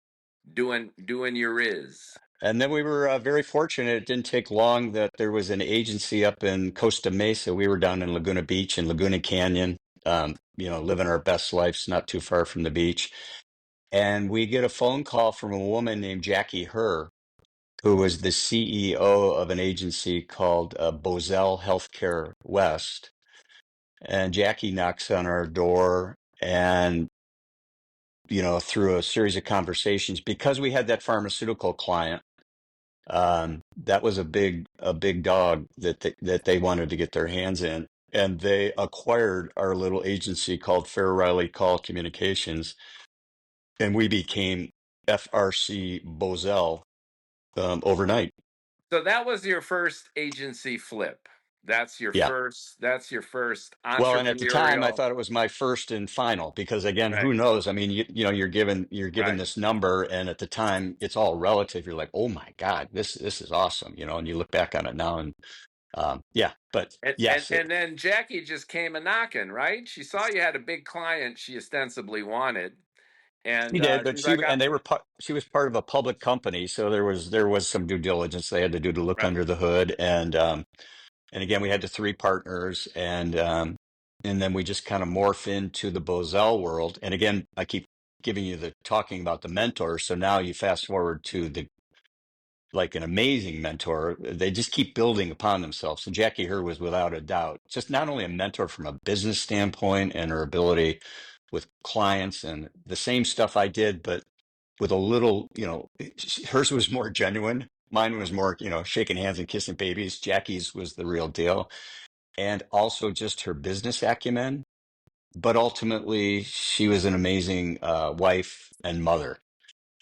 doing your Riz. And then we were very fortunate. It didn't take long that there was an agency up in Costa Mesa. We were down in Laguna Beach and Laguna Canyon, living our best lives not too far from the beach. And we get a phone call from a woman named Jackie Herr, who was the CEO of an agency called Bozell Healthcare West. And Jackie knocks on our door and, through a series of conversations, because we had that pharmaceutical client, that was a big dog that they wanted to get their hands in. And they acquired our little agency called Fair Riley Call Communications, and we became FRC Bozell overnight. So that was your first agency flip. Yeah. That's your first Well, and at the time, I entrepreneurial. thought it was my first and final because, again, Right. who knows? I mean, you're given Right. this number, and at the time, it's all relative. You're like, oh my God, this is awesome, and you look back on it now, and yeah. But And, and yes, and then Jackie just came a knocking, right? She saw you had a big client she ostensibly wanted, she and did, but she's like, and they were she was part of a public company, so there was some due diligence they had to do to look right. under the hood, and again, we had the three partners, and then we just kind of morph into the Bozell world. And again, I keep giving you the talking about the mentor. So now you fast forward to the like an amazing mentor. They just keep building upon themselves. And Jackie Herr was without a doubt just not only a mentor from a business standpoint and her ability with clients and the same stuff I did, but with a little, hers was more genuine. Mine was more, shaking hands and kissing babies. Jackie's was the real deal. And also just her business acumen. But ultimately, she was an amazing wife and mother.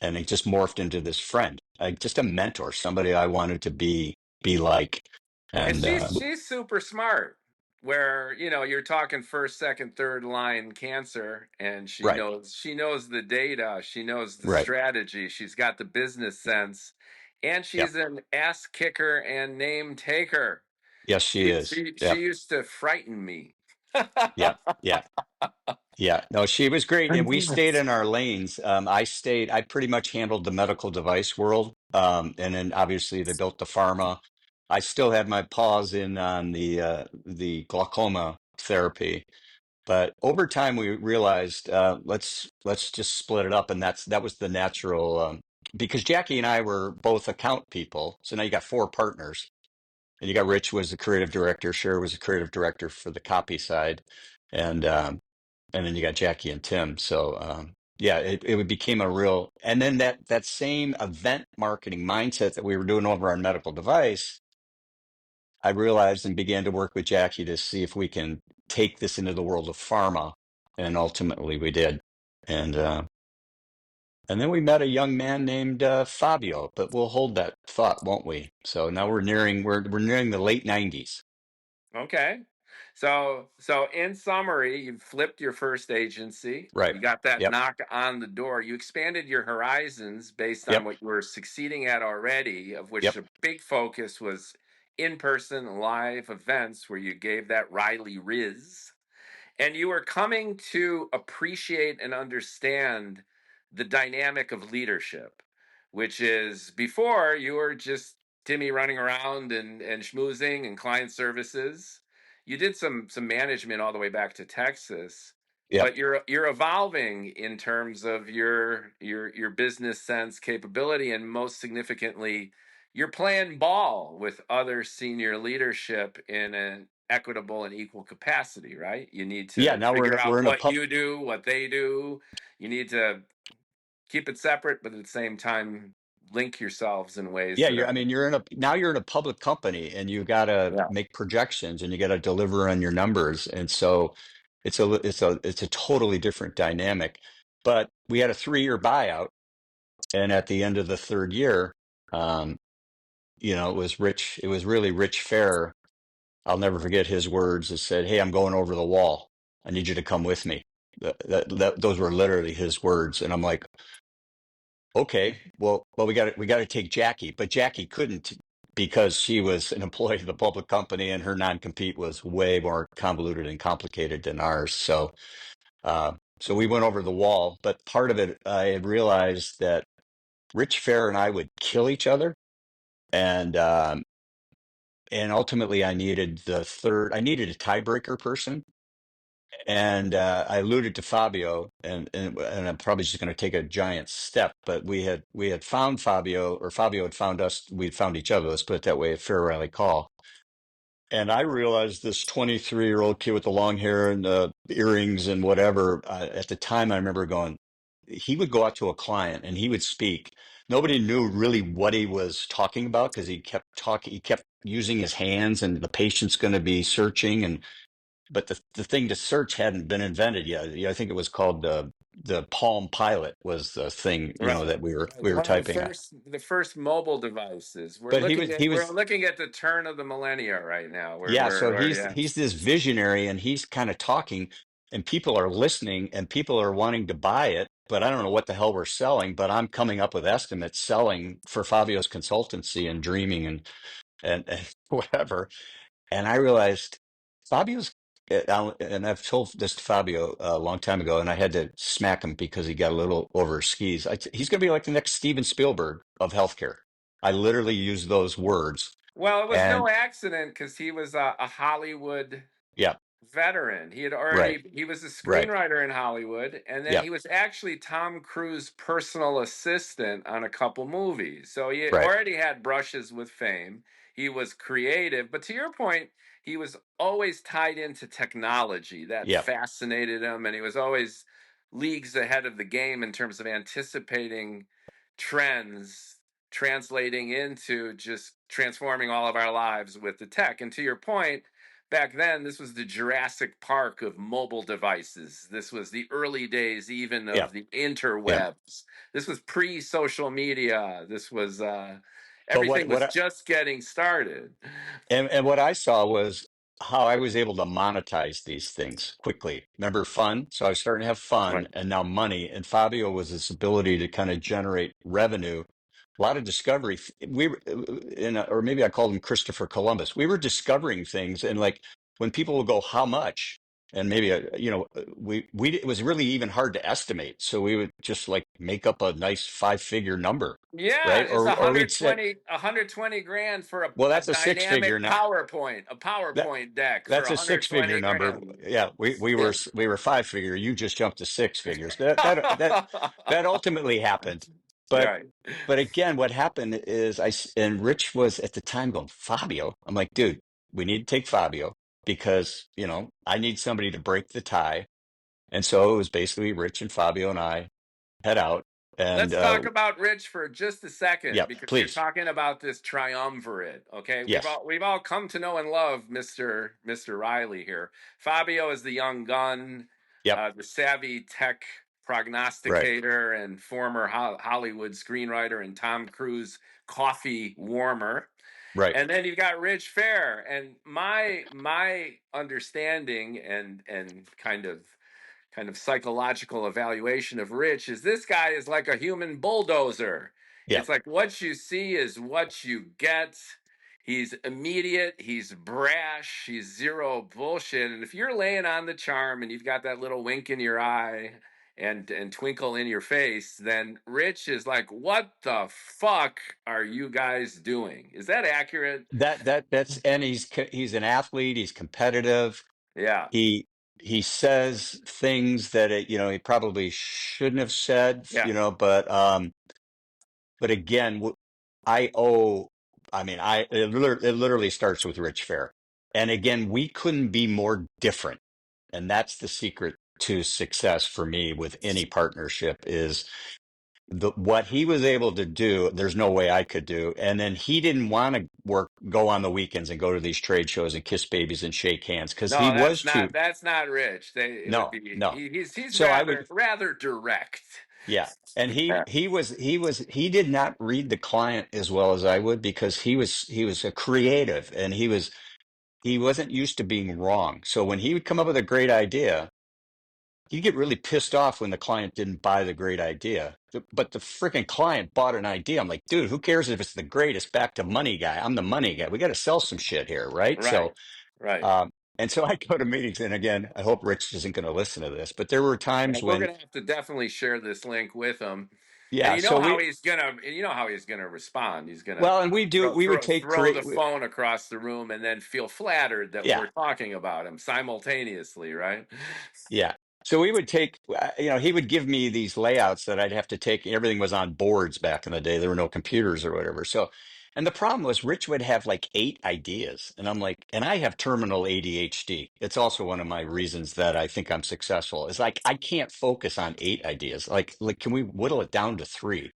And it just morphed into this friend, just a mentor, somebody I wanted to be like. And And she's super smart. Where you're talking first, second, third line cancer, and right, she knows the data, she knows the right. strategy, she's got the business sense, and Yep. she's an ass kicker and name taker. Yes, she She is. she, she Yep. used to frighten me. Yep. Yeah. Yeah, no, she was great, and we stayed Congrats. in our lanes. I pretty much handled the medical device world, and then obviously they built the pharma. I still had my paws in on the glaucoma therapy, but over time we realized let's just split it up, and that was the natural because Jackie and I were both account people, so now you got four partners, and you got Rich was the creative director, Sher was the creative director for the copy side, and and then you got Jackie and Tim. So yeah, it became a real, and then that same event marketing mindset that we were doing over on medical device, I realized and began to work with Jackie to see if we can take this into the world of pharma, and ultimately we did. And then we met a young man named Fabio, but we'll hold that thought, won't we? So now we're nearing the late '90s. Okay. So in summary, you flipped your first agency. Right. You got that Yep. knock on the door. You expanded your horizons based on Yep. what you were succeeding at already, of which Yep. a big focus was in-person live events where you gave that Riley Rizz. And you are coming to appreciate and understand the dynamic of leadership, which is before you were just Timmy running around and schmoozing and client services. You did some management all the way back to Texas, Yep. but you're evolving in terms of your business sense capability, and most significantly, you're playing ball with other senior leadership in an equitable and equal capacity, right? You need Yeah. to Now we're in figure a, we're out in a what pub. you do, what they do. You need to keep it separate, but at the same time, link yourselves in ways Yeah, that I are, mean, you're in a public company, and you got to yeah. make projections, and you got to deliver on your numbers, and so it's a totally different dynamic. But we had a 3-year buyout, and at the end of the third year, um, it was Rich. It was really Rich Fair. I'll never forget his words. That said, "Hey, I'm going over the wall. I need you to come with me." Those were literally his words. And I'm like, okay, well, we got to take Jackie, but Jackie couldn't because she was an employee of the public company and her non-compete was way more convoluted and complicated than ours. So we went over the wall, but part of it, I had realized that Rich Fair and I would kill each other, and ultimately I needed a tiebreaker person, and I alluded to Fabio, and I'm probably just going to take a giant step, but we had found Fabio, or Fabio had found us. We'd found each other. Let's put it that way. At Fair Riley Call, and I realized this 23-year-old kid with the long hair and the earrings and whatever. At the time, I remember going. He would go out to a client and he would speak. Nobody knew really what he was talking about because he kept talking. He kept using his hands, and the patient's going to be searching, but the thing to search hadn't been invented yet. I think it was called the Palm Pilot was the thing, Right. that we were Right. we were One of typing on. the first mobile devices. We're But looking at he we're was looking at the turn of the millennia right now. yeah. So Yeah. he's this visionary, and he's kind of talking, and people are listening, and people are wanting to buy it. But I don't know what the hell we're selling. But I'm coming up with estimates selling for Fabio's consultancy and dreaming and whatever. And I realized Fabio's, and I've told this to Fabio a long time ago, and I had to smack him because he got a little over his skis. He's going to be like the next Steven Spielberg of healthcare. I literally used those words. Well, it was And no accident because he was a Hollywood yeah, veteran. right, He was a right. screenwriter in Hollywood, and then Yeah, he was actually Tom Cruise's personal assistant on a couple movies. So he right. already had brushes with fame. He was creative, but to your point, he was always tied into technology. That Yeah. fascinated him, and he was always leagues ahead of the game in terms of anticipating trends, translating into just transforming all of our lives with the tech. And to your point, back then, this was the Jurassic Park of mobile devices. This was the early days, even Yeah. of the Yeah. interwebs. This was pre-social media. This was But everything was just getting started. and what I saw was how I was able to monetize these things quickly. Remember fun? So I was starting to have fun Right. and now money. And Fabio was this ability to kind of generate revenue, a lot of discovery. We were or maybe I called him Christopher Columbus. We were discovering things, and like when people would go, "How much?" And maybe we it was really even hard to estimate. So we would just like make up a nice 5-figure number, Yeah, right? it's Or we'd say, 120 grand for well, a that's a six figure dynamic now. A That PowerPoint deck for that's a 6-figure 120 number. grand. Yeah, we were 5-figure. You just jumped to 6 figures. That ultimately happened. But Right. again, what happened is and Rich was at the time going, Fabio. I'm like, dude, we need to take Fabio because I need somebody to break the tie. And so it was basically Rich and Fabio and I head out, and Let's talk about Rich for just a second yeah, because you're please, talking about this triumvirate. Okay, yes, we've all come to know and love Mister Riley here. Fabio is the young gun, yep, the savvy tech right, prognosticator and former Hollywood screenwriter and Tom Cruise coffee warmer. right, And then you've got Rich Fair, and my understanding and kind of psychological evaluation of Rich is this guy is like a human bulldozer. yeah. It's like what you see is what you get. He's immediate, he's brash, he's zero bullshit. And if you're laying on the charm and you've got that little wink in your eye and twinkle in your face, then Rich is like, what the fuck are you guys doing? Is that accurate? That's and he's an athlete. He's competitive. Yeah. He he says things that he probably shouldn't have said. Yeah. But again, I owe. I mean, it literally starts with Rich Fair, and again, we couldn't be more different, and that's the secret to success for me with any partnership is what he was able to do. There's no way I could do, and then he didn't want to go on the weekends and go to these trade shows and kiss babies and shake hands because he No, was too. that's not Rich. It would No, be no. he's So I would, rather direct. yeah. And Yeah. he did not read the client as well as I would because he was a creative and he wasn't used to being wrong. So when he would come up with a great idea, you get really pissed off when the client didn't buy the great idea. But the freaking client bought an idea. I'm like, dude, who cares if it's the greatest? Back to money guy. I'm the money guy. We got to sell some shit here, right? Right. So, Right. um, and so I go to meetings, and again, I hope Rich isn't going to listen to this, but there were Yeah, times we're when, gonna have to definitely share this link with him, and yeah. So you know how he's gonna respond. He's gonna well, and we would take throw the create, phone across the room and then feel flattered that yeah. we're talking about him simultaneously, right? Yeah. So we would take, he would give me these layouts that I'd have to take. Everything was on boards back in the day. There were no computers or whatever. So, and the problem was Rich would have like 8 ideas. And I'm like, and I have terminal ADHD. It's also one of my reasons that I think I'm successful. It's like, I can't focus on 8 ideas. Like, can we whittle it down to three?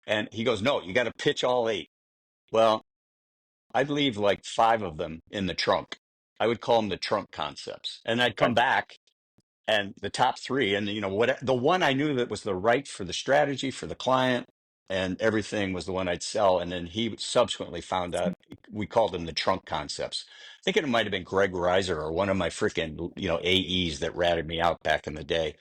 And he goes, no, you got to pitch all 8. Well, I'd leave like 5 of them in the trunk. I would call them the trunk concepts. And I'd come Okay. back and the top 3, and what the one I knew that was the right for the strategy for the client and everything was the one I'd sell. And then he subsequently found out we called them the trunk concepts. I think it might have been Greg Reiser or one of my freaking AEs that ratted me out back in the day.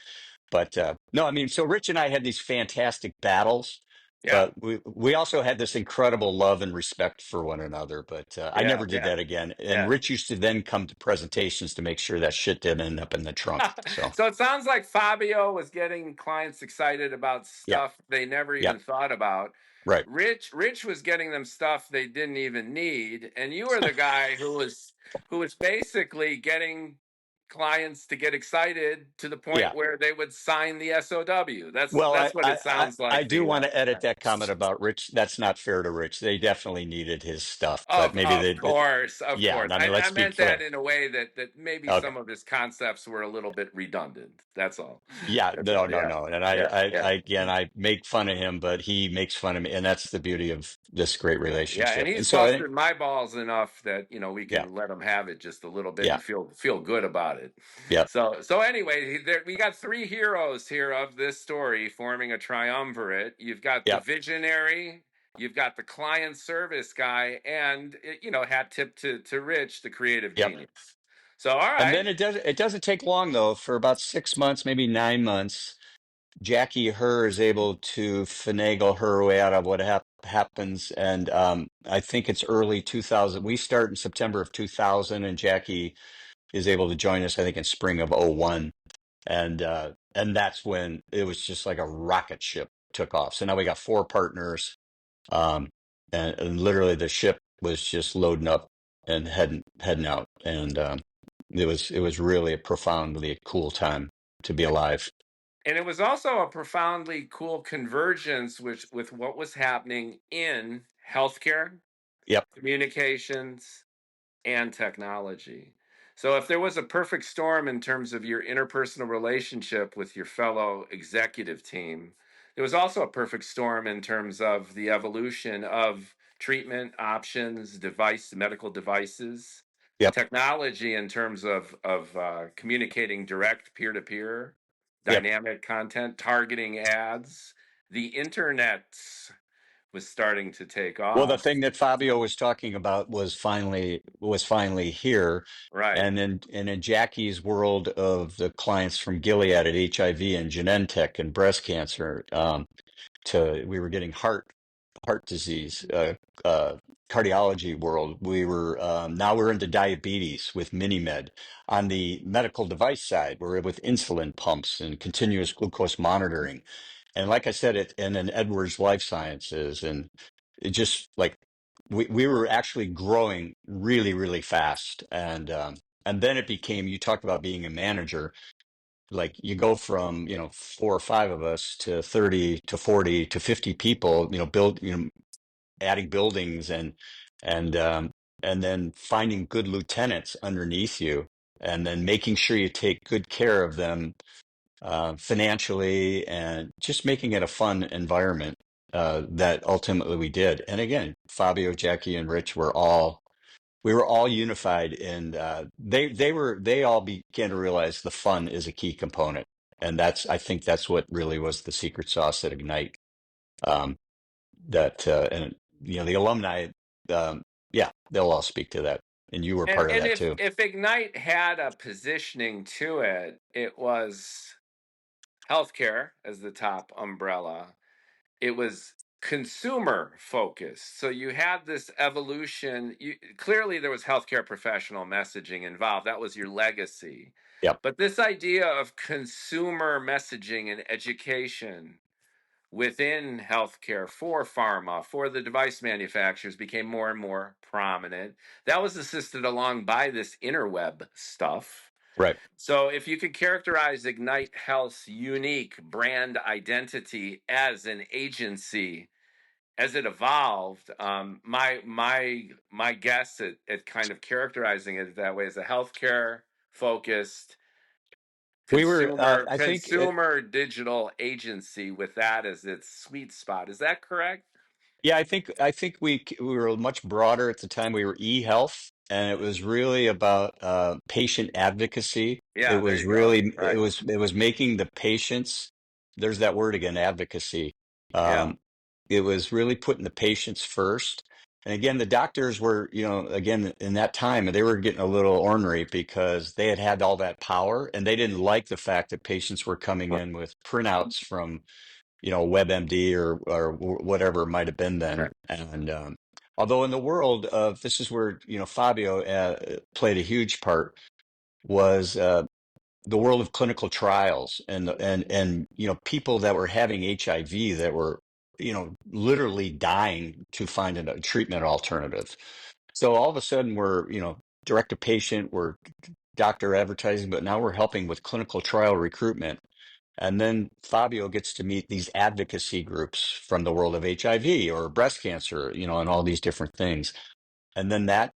But no, I mean, so Rich and I had these fantastic battles, Yeah. but we also had this incredible love and respect for one another. But I Yeah. never did Yeah. that again. And Yeah. Rich used to then come to presentations to make sure that shit didn't end up in the trunk. So So it sounds like Fabio was getting clients excited about yeah, stuff they never yeah, even thought about. right. Rich was getting them stuff they didn't even need, and you were the guy who was basically getting clients to get excited to the point Yeah. where they would sign the SOW. Well, That's what it sounds I like. do The want to edit that comment about Rich. That's not fair to Rich. They definitely needed his stuff, but maybe Of they, course, of yeah, course. I mean, let's I be meant that clear. in a way that maybe Okay. some of his concepts were a little bit redundant. That's all. Yeah, That's no, all. no, Yeah. no. And Yeah. Yeah. again, I make fun of him, but he makes fun of me, and that's the beauty of this great Yeah, yeah, and relationship. And he's so, busted my balls enough that we yeah, can let him have it just a little bit yeah, and feel good about it. yeah, So anyway, we got 3 heroes here of this story forming a triumvirate. You've got the yeah, visionary, you've got the client service guy, and hat tip to Rich, the creative yep. genius. So all And then right, it doesn't take long though. For about 6 months, maybe 9 months, Jackie Herr is able to finagle her way out of what happens. And I think it's early 2000. We start in September of 2000, and Jackie is able to join us, I think, in spring of '01. And that's when it was just like a rocket ship took off. So now we got 4 partners, um, and literally the ship was just loading up and heading out. And it was really a profoundly cool time to be alive. and it was also a profoundly cool convergence with what was happening in healthcare, Yep, communications, and technology. So, if there was a perfect storm in terms of your interpersonal relationship with your fellow executive team, there was also a perfect storm in terms of the evolution of treatment options, medical devices, yep, technology in terms of communicating direct peer to peer, yep. dynamic content, targeting ads. The internet was starting to take Well, the off. thing that Fabio was talking about was finally here, Right. and in Jackie's world of the clients from Gilead at HIV and Genentech and breast cancer, we were getting heart disease, cardiology world. Now we're into diabetes with MiniMed. On the medical device side, we're with insulin pumps and continuous glucose monitoring. And like I said, and then Edwards Life Sciences, and it just like we were actually growing really, really fast. And then it became, you talked about being a manager, like you go from 4 or 5 of us to 30 to 40 to 50 people, adding buildings and um and then finding good lieutenants underneath you, and then making sure you take good care of them financially, and just making it a fun environment, that ultimately we did. And again, Fabio, Jackie, and Rich we were all unified, and they all began to realize the fun is a key component, and I think that's what really was the secret sauce at Ignite. Um, and the alumni, um, yeah, they'll all speak to that. and you were And part of and that if too. if Ignite had a positioning to it, it was healthcare as the top umbrella. It was consumer focused. So you had this evolution. Clearly, there was healthcare professional messaging involved. That was your legacy. Yep. But this idea of consumer messaging and education within healthcare for pharma, for the device manufacturers became more and more prominent. That was assisted along by this interweb stuff. Right. So, if you could characterize Ignite Health's unique brand identity as an agency as it evolved, my guess at kind of characterizing it that way is a healthcare focused We were, I think, consumer digital agency with that as its sweet spot. Is that correct? yeah, I think we were much broader at the time. We were e-health, and it was really about patient advocacy. It Yeah, there was you go. really Right. it was making the patients. There's that word again, advocacy. Yeah. Um, it was really putting the patients first. And again, the doctors were, again in that time, they were getting a little ornery because they had had all that power, and they didn't like the fact that patients were coming in with printouts from WebMD or whatever it might have been then. Right. And although in the world of this is where Fabio played a huge part was the world of clinical trials and people that were having HIV that were literally dying to find a treatment alternative. So all of a sudden we're direct to patient, we're doctor advertising, but now we're helping with clinical trial recruitment. And then Fabio gets to meet these advocacy groups from the world of HIV or breast cancer, and all these different things. And then that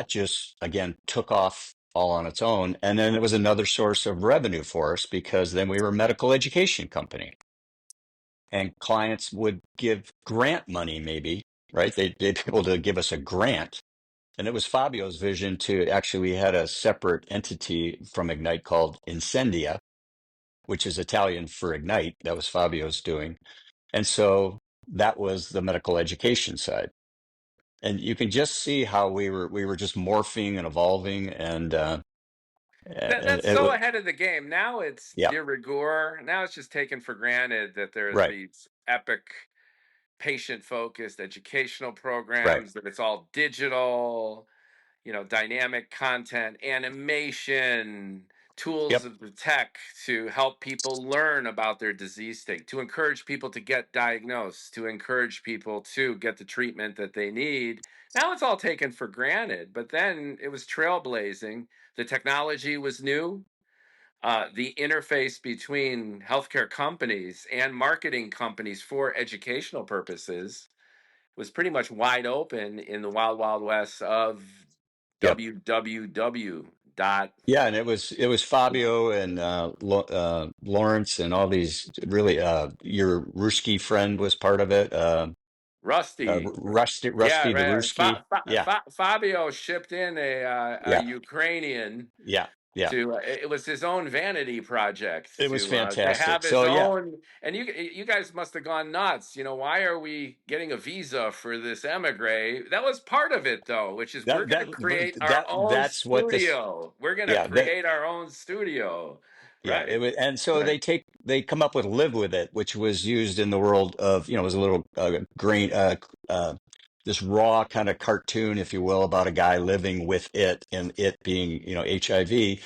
just again took off all on its own. And then it was another source of revenue for us because then we were a medical education company and clients would give grant money, maybe, right? They'd be able to give us a grant. And it was Fabio's vision to actually, we had a separate entity from Ignite called Incendia, which is Italian for ignite. That was Fabio's doing. And so that was the medical education side. And you can just see how we were just morphing and evolving and That's it so was ahead of the game. Now it's yeah, de rigueur. Now it's just taken for granted that there's right, these epic patient focused educational right. programs, that it's all digital, dynamic content, animation, tools Yep, of the tech to help people learn about their disease state, to encourage people to get diagnosed, to encourage people to get the treatment that they need. Now it's all taken for granted, but then it was trailblazing. The technology was new. The interface between healthcare companies and marketing companies for educational purposes was pretty much wide open in the wild, wild west of yep. www dot. Yeah, and it was Fabio and Lawrence and all these really your Ruski friend was part of it. Rusty. Yeah, Rusty the right. Ruski. Yeah, Fabio shipped in a yeah, Ukrainian yeah, yeah. to it was his own vanity project It was to have fantastic. his So yeah, own. And you guys must have gone nuts. Why are we getting a visa for this emigre? That was part of it though, which is we're that going that to create our that own that's what this. studio. We're going to Yeah, that create our own studio. yeah. It Right. was, and so Right. they come up with "Live with It," which was used in the world of it was a little grain this raw kind of cartoon, if you will, about a guy living with it and it being HIV.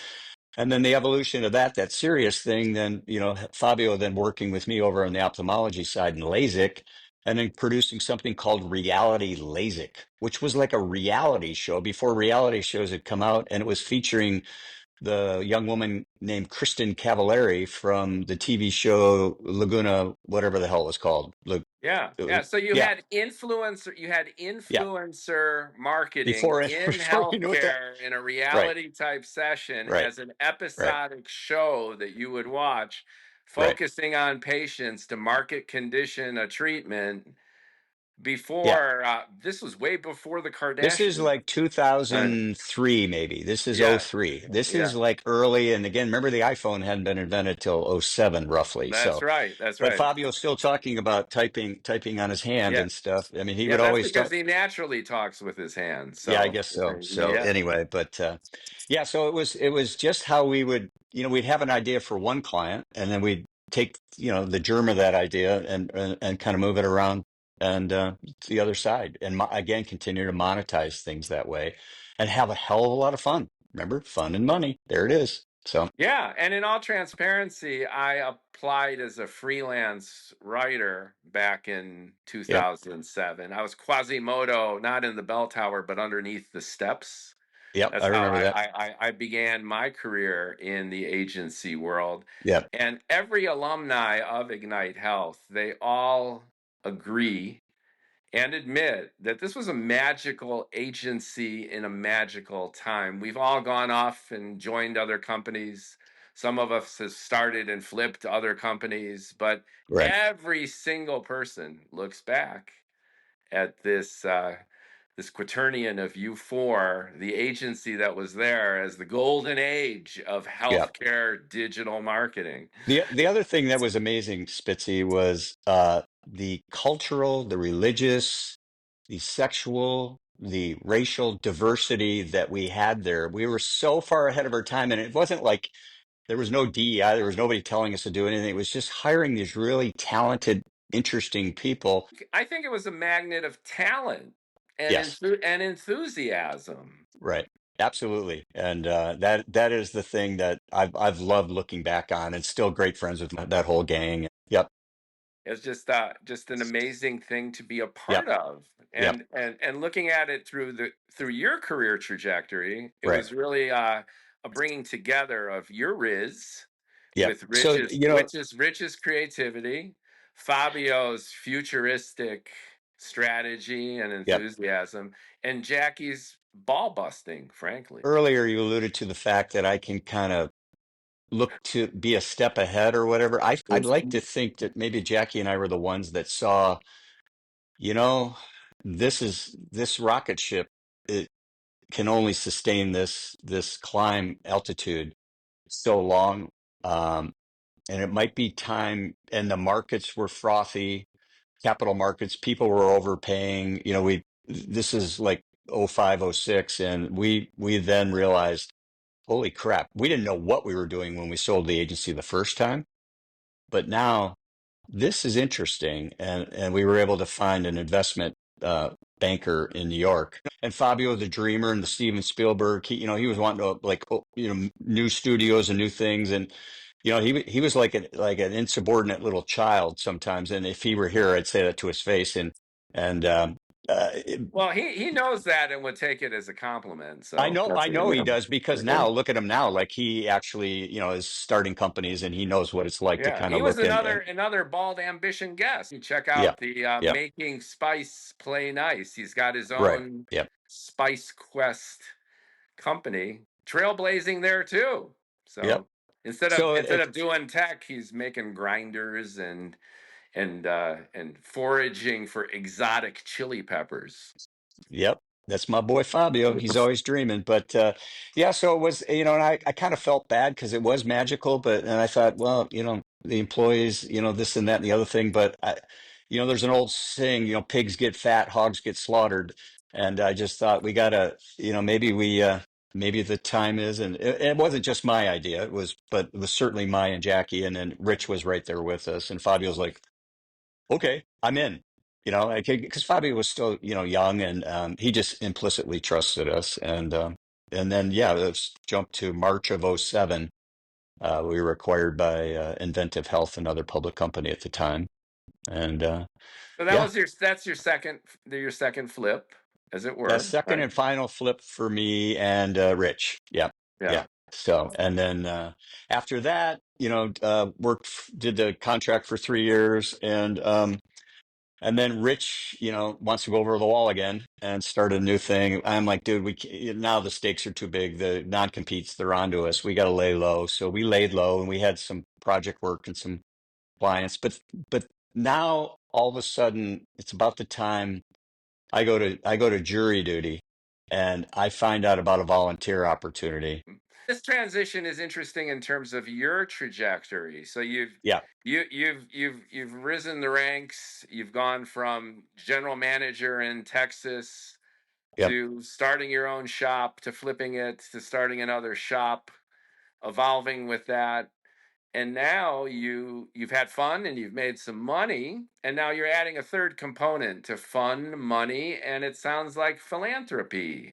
And then the evolution of that serious thing, then, Fabio then working with me over on the ophthalmology side and LASIK, and then producing something called Reality LASIK, which was like a reality show before reality shows had come out. And it was featuring the young woman named Kristen Cavallari from the TV show Laguna, whatever the hell it was called. Yeah, yeah. So Yeah, you had yeah. influencer marketing Before, in before you knew what that, healthcare in a right, reality type session right, as an right, episodic show that you would watch, right. focusing on patients to market condition a treatment. Yeah. before this was way before the This is Kardashians. like Uh, 2003, maybe. This is yeah, '03. This yeah, is like early. And again, remember the iPhone hadn't been invented till '07, roughly. that's So, right. That's but right. Fabio's still talking about typing on his hand Yeah, and stuff. I mean, he yeah. would That's always because talk. he naturally talks with his hands. Yeah, I So guess so. So yeah. anyway, but yeah, so it was just how we would, we'd have an idea for one client, and then we'd take, the germ of that idea and kind of move it around and to the other side, and again continue to monetize things that way, and have a hell of a lot of fun. Remember, fun and money. There it is. So Yeah, and in all transparency, I applied as a freelance writer back in yep, 2007. I was Quasimodo, not in the bell tower, but underneath the steps. yep, I That's how remember that. I began my career in the agency world. Yep, And every alumni of Ignite Health, they all agree and admit that this was a magical agency in a magical time. We've all gone off and joined other companies. Some of us have started and flipped other companies, but right. every single person looks back at this quaternion of U4, the agency that was there as the golden age of Yep. healthcare digital marketing. The other thing that was amazing, Spitzy, was the cultural, the religious, the sexual, the racial diversity that we had there. We were so far ahead of our time, and it wasn't like there was no DEI, there was nobody telling us to do anything. It was just hiring these really talented, interesting people. I think it was a magnet of talent and Yes, and enthusiasm. right. Absolutely. And that is the thing that I've loved looking back on, and still great friends with that whole gang. Yep. It's just an amazing thing to be a Yep. part of. Yep. And looking at it through your career trajectory, it Right. was really a bringing together of your Riz Yep. with So, Rich's creativity, Fabio's futuristic strategy and yep. enthusiasm, and Jackie's ball busting, frankly. Earlier you alluded to the fact that I can kind of look to be a step ahead or whatever. I'd like to think that maybe Jackie and I were the ones that saw, you know, this rocket ship, it can only sustain this climb altitude so long. Um, and it might be time, and the markets were frothy, capital markets, people were overpaying. This is like '05, '06, and we then realized, holy crap, we didn't know what we were doing when we sold the agency the first time, but now this is interesting, and we were able to find an investment banker in New York, and Fabio the dreamer and the Steven Spielberg. He was wanting to, like, new studios and new things, and he was like an insubordinate little child sometimes. And if he were here, I'd say that to his face. And uh, it- Well, he knows that and would take it as a compliment. I So know that's I know he yeah. does, because now look at him now, like he actually is starting companies, and he knows what it's like to Yeah, kind he of was look another and another bald ambition guest. You check yeah, out the yeah, Making Spice Play Nice. He's got his right, own yeah, Spice Quest company, trailblazing there too. yep. So So instead of doing tech, he's making grinders and foraging for exotic chili peppers. yep, that's my boy Fabio. He's always dreaming. But yeah, so it was, and I kind of felt bad because it was magical, but and I thought, well, the employees, this and that and the other thing. But there's an old saying, pigs get fat, hogs get slaughtered. And I just thought we gotta, maybe the time is, and it wasn't just my idea. But it was certainly my and Jackie, and then Rich was right there with us, and Fabio's like, okay, I'm in. Because Fabio was still, young, and he just implicitly trusted us. And then, yeah, let's jump to March of '07. We were acquired by InVentiv Health, another public company at the time. And So yeah, that's your second flip, as it a were, second right? and final flip for me and Rich. Yeah, Yeah. yeah. So, and then after that, did the contract for 3 years, and then Rich, wants to go over the wall again and start a new thing. I'm like, dude, now the stakes are too big. The non-competes, they're onto us. We got to lay low. So we laid low, and we had some project work and some clients, but now all of a sudden it's about the time I go to jury duty and I find out about a volunteer opportunity. This transition is interesting in terms of your trajectory. So Yeah, you've risen the ranks. You've gone from general manager in Texas yep. to starting your own shop to flipping it to starting another shop, evolving with that. And now you've had fun and you've made some money, and now you're adding a third component to fun, money, and it sounds like philanthropy.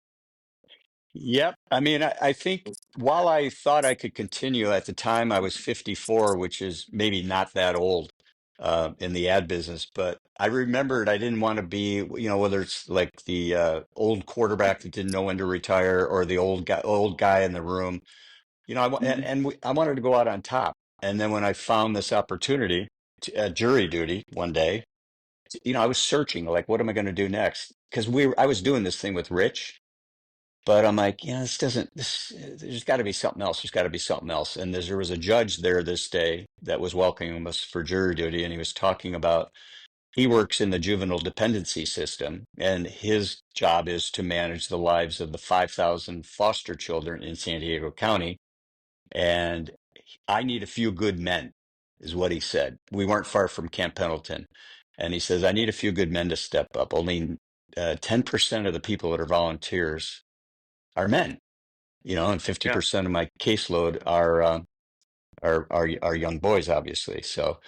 Yep. I mean, I think while I thought I could continue at the time, I was 54, which is maybe not that old in the ad business. But I remembered I didn't want to be, whether it's like the old quarterback that didn't know when to retire or the old guy in the room. I wanted to go out on top. And then when I found this opportunity at jury duty one day, I was searching like, what am I going to do next? Because I was doing this thing with Rich. But I'm like, there's got to be something else. There's got to be something else. And there was a judge there this day that was welcoming us for jury duty. And he was talking about, he works in the juvenile dependency system. And his job is to manage the lives of the 5,000 foster children in San Diego County. And I need a few good men, is what he said. We weren't far from Camp Pendleton. And he says, I need a few good men to step up. Only 10% of the people that are volunteers are men, and Yeah, 50% of my caseload are young boys, obviously. So,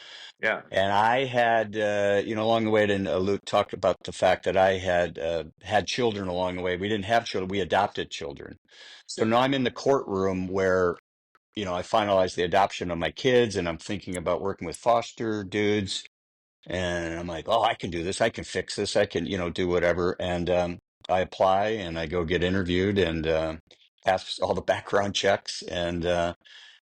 yeah. and I had, along the way, Luke talked about the fact that I had children along the way. We didn't have children; we adopted children. So now I'm in the courtroom where, I finalized the adoption of my kids, and I'm thinking about working with foster dudes. And I'm like, oh, I can do this. I can fix this. I can, do whatever. And I apply and I go get interviewed and pass all the background checks. And that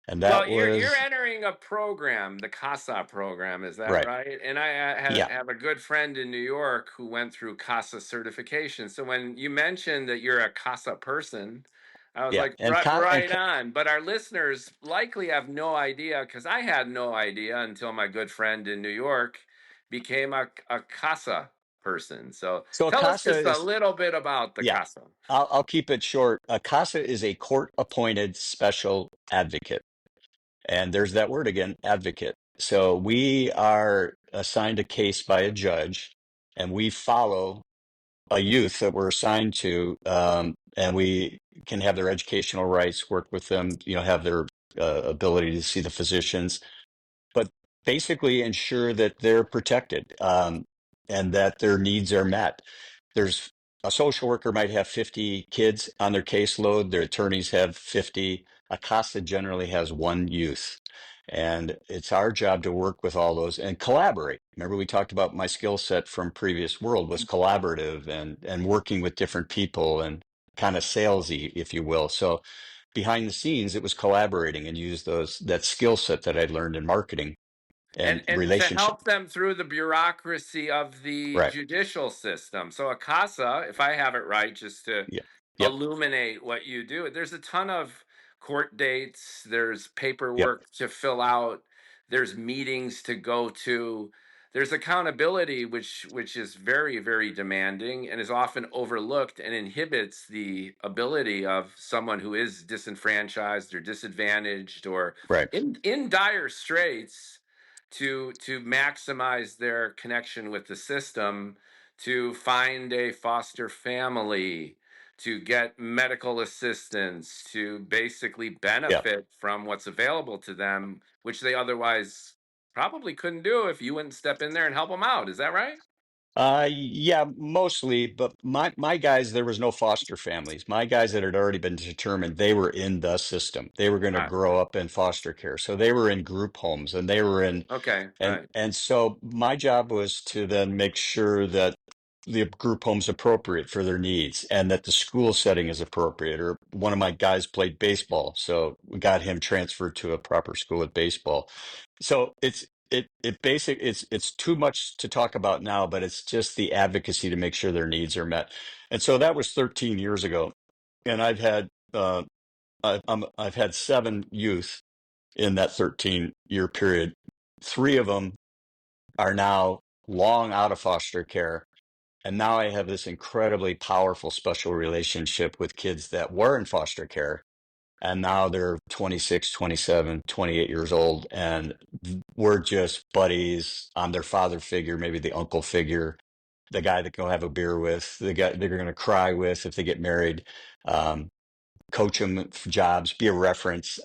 Well, you're was entering a program, the CASA program, is that right. right? And I Yeah. have a good friend in New York who went through CASA certification. So when you mentioned that you're a CASA person, I was Yeah. like, right on. But our listeners likely have no idea because I had no idea until my good friend in New York became a CASA person. So So a tell us CASA just a is, little bit about the yeah, CASA. I'll keep it short. A CASA is a court appointed special advocate. And there's that word again, advocate. So we are assigned a case by a judge and we follow a youth that we're assigned to, and we can have their educational rights, work with them, have their ability to see the physicians, but basically ensure that they're protected and that their needs are met. There's a social worker might have 50 kids on their caseload. Their attorneys have 50. A CASA generally has one youth. And it's our job to work with all those and collaborate. Remember, we talked about my skill set from previous world was collaborative and working with different people and kind of salesy, if you will. So behind the scenes, it was collaborating and use that skill set that I learned in marketing and And to relationship. help them through the bureaucracy of the Right. judicial system. So a CASA, if I have it right, just to Yeah. Yep. illuminate what you do, there's a ton of court dates, there's Yep. paperwork to fill out, there's meetings to go to, there's accountability which is very, very demanding and is often overlooked and inhibits the ability of someone who is disenfranchised or disadvantaged or Right. in dire straits to maximize their connection with the system, to find a foster family, to get medical assistance, to basically Yeah. benefit from what's available to them, which they otherwise probably couldn't do if you wouldn't step in there and help them out. Is that right? Yeah, mostly, but my guys, there was no foster families. My guys that had already been determined, they were in the system. They were going to Right. grow up in foster care. So they were in group homes and they were in Okay. and Right. and so my job was to then make sure that the group home's appropriate for their needs and that the school setting is appropriate. Or one of my guys played baseball, so we got him transferred to a proper school at baseball. So it's too much to talk about now, but it's just the advocacy to make sure their needs are met. And so that was 13 years ago, and I've had 7 youth in that 13-year period. 3 of them are now long out of foster care. And now I have this incredibly powerful special relationship with kids that were in foster care. And now they're 26, 27, 28 years old. And we're just buddies. I'm their father figure, maybe the uncle figure, the guy that go have a beer with, the guy they're going to cry with if they get married, um, coach them for jobs, be a reference.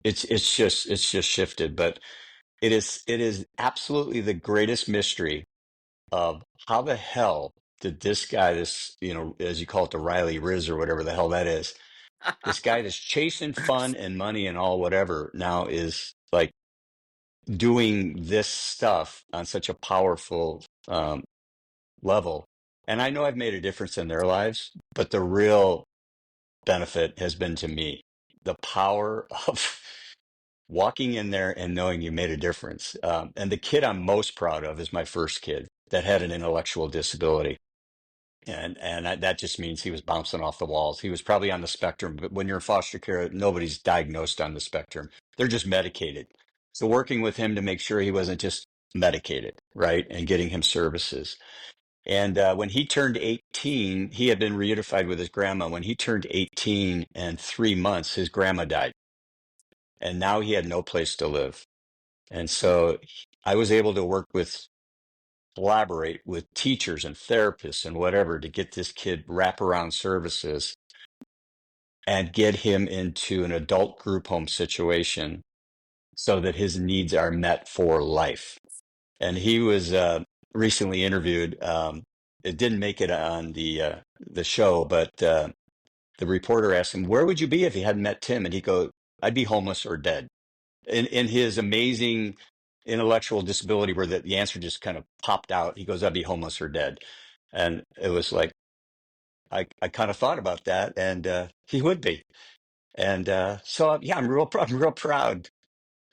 It's just shifted, but it is absolutely the greatest mystery of how the hell did this guy, this, as you call it, the Riley Rizz or whatever the hell that is, this guy that's chasing fun and money and all whatever now is like doing this stuff on such a powerful level. And I know I've made a difference in their lives, but the real benefit has been to me the power of walking in there and knowing you made a difference. And the kid I'm most proud of is my first kid that had an intellectual disability. That just means he was bouncing off the walls. He was probably on the spectrum, but when you're in foster care, nobody's diagnosed on the spectrum. They're just medicated. So working with him to make sure he wasn't just medicated, right, and getting him services. And when he turned 18, he had been reunified with his grandma. When he turned 18 and 3 months, his grandma died, and now he had no place to live. And so I was able to collaborate with teachers and therapists and whatever to get this kid wraparound services and get him into an adult group home situation so that his needs are met for life. And he was recently interviewed. It didn't make it on the show, but the reporter asked him, "Where would you be if you hadn't met Tim?" And he goes, "I'd be homeless or dead." In his amazing intellectual disability, where the answer just kind of popped out, he goes, "I'd be homeless or dead." And it was like I kind of thought about that, and he would be. And so yeah, I'm real proud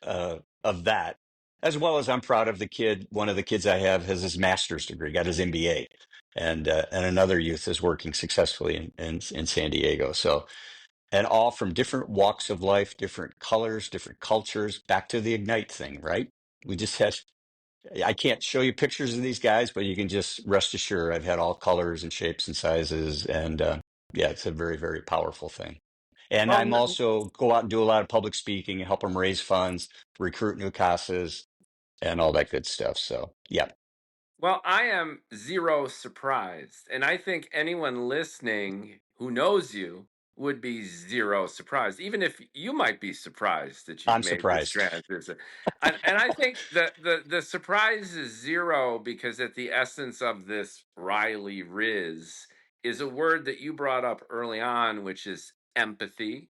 of that, as well as I'm proud of the kid. One of the kids I have has his master's degree, got his MBA, and another youth is working successfully in San Diego. So, and all from different walks of life, different colors, different cultures. Back to the Ignite thing, right? We just had. I can't show you pictures of these guys, but you can just rest assured I've had all colors and shapes and sizes, and yeah, it's a very, very powerful thing. And I'm Well, also go out and do a lot of public speaking, help them raise funds, recruit new casas, and all that good stuff. So, yeah, Well, I am zero surprised. And I think anyone listening who knows you would be zero surprised, even if you might be surprised that you've I'm made this surprised. transition. And I think the surprise is zero because at the essence of this Riley Riz is a word that you brought up early on, which is empathy,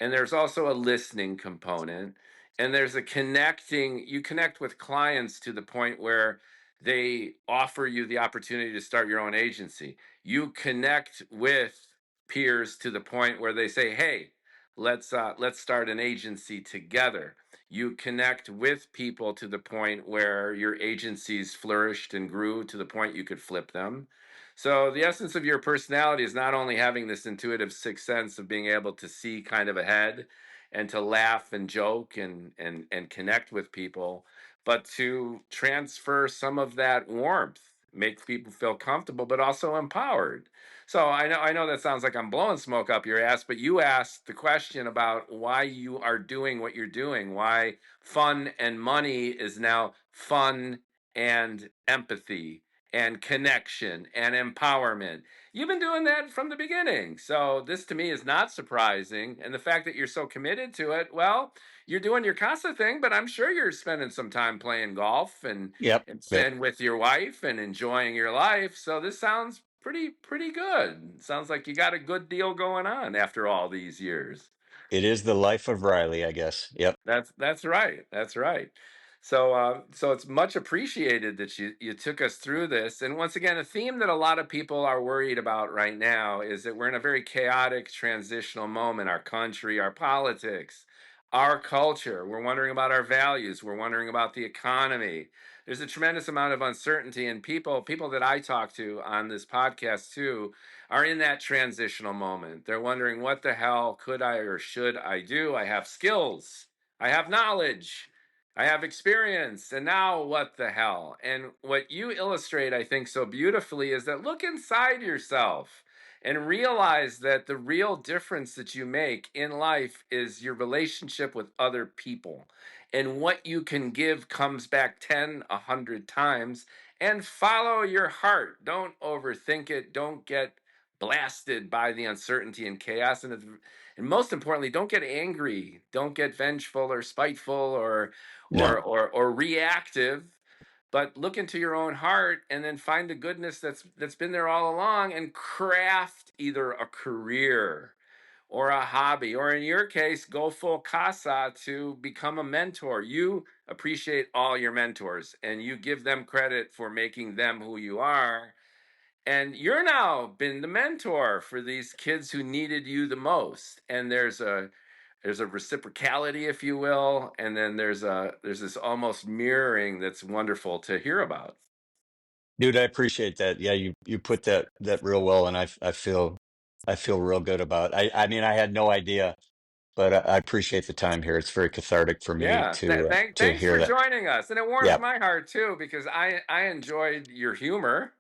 and there's also a listening component, and there's a connecting. You connect with clients to the point where they offer you the opportunity to start your own agency. You connect with peers to the point where they say, hey, let's start an agency together. You connect with people to the point where your agencies flourished and grew to the point you could flip them. So the essence of your personality is not only having this intuitive sixth sense of being able to see kind of ahead and to laugh and joke and connect with people, but to transfer some of that warmth, make people feel comfortable, but also empowered. So I know that sounds like I'm blowing smoke up your ass, but you asked the question about why you are doing what you're doing, why fun and money is now fun and empathy and connection and empowerment. You've been doing that from the beginning. So this to me is not surprising. And the fact that you're so committed to it, well, you're doing your Casa thing, but I'm sure you're spending some time playing golf Yep, yep. and with your wife and enjoying your life. So this sounds pretty good. Sounds like you got a good deal going on after all these years. It is the life of Riley, I guess. Yep. That's right. That's right. So it's much appreciated that you took us through this. And once again, a theme that a lot of people are worried about right now is that we're in a very chaotic transitional moment. Our country, our politics, our culture. We're wondering about our values. We're wondering about the economy. There's a tremendous amount of uncertainty, and people that I talk to on this podcast too are in that transitional moment. They're wondering, what the hell could I or should I do? I have skills. I have knowledge. I have experience, and now what the hell? And what you illustrate, I think, so beautifully is that look inside yourself and realize that the real difference that you make in life is your relationship with other people. And what you can give comes back 10, 100 times. And follow your heart. Don't overthink it. Don't get blasted by the uncertainty and chaos. And most importantly, don't get angry. Don't get vengeful or spiteful No, or reactive, but look into your own heart and then find the goodness that's been there all along and craft either a career or a hobby, or in your case, go full casa to become a mentor. You appreciate all your mentors and you give them credit for making them who you are, and you're now been the mentor for these kids who needed you the most. And there's a reciprocality, if you will, and then there's this almost mirroring that's wonderful to hear about. dude, I appreciate that. Yeah, you put that real well, and I feel real good about. I mean, I had no idea, but I appreciate the time here. It's very cathartic for me Yeah, to thanks hear for that. joining us, and it warms Yeah, my heart too because I enjoyed your humor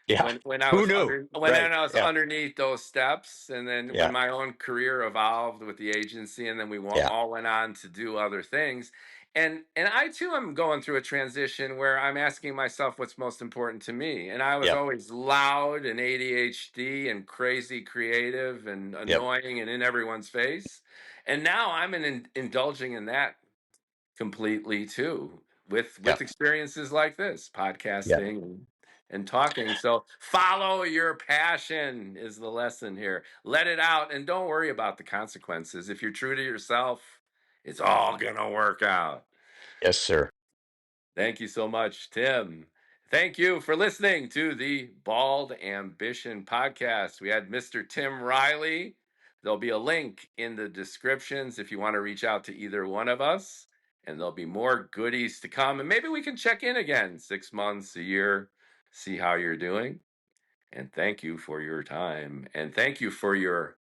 yeah. when I Who was knew? when Right. I was Yeah, underneath those steps, and then when yeah, my own career evolved with the agency, and then we yeah, all went on to do other things, and I too am going through a transition where I'm asking myself what's most important to me, and I was yep, always loud and ADHD and crazy creative and yep, annoying and in everyone's face, and now I'm indulging in that completely too with yep, experiences like this yep. podcasting and talking. So follow your passion is the lesson here. Let it out and don't worry about the consequences. If you're true to yourself, it's all gonna work out. Yes, sir. Thank you so much, Tim. Thank you for listening to the Bald Ambition podcast. We had Mr. Tim Riley. There'll be a link in the descriptions if you want to reach out to either one of us, and there'll be more goodies to come. And maybe we can check in again 6 months, a year, see how you're doing. And thank you for your time. And thank you for your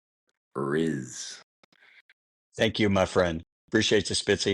Riz. Thank you, my friend. Appreciate you, Spitzy.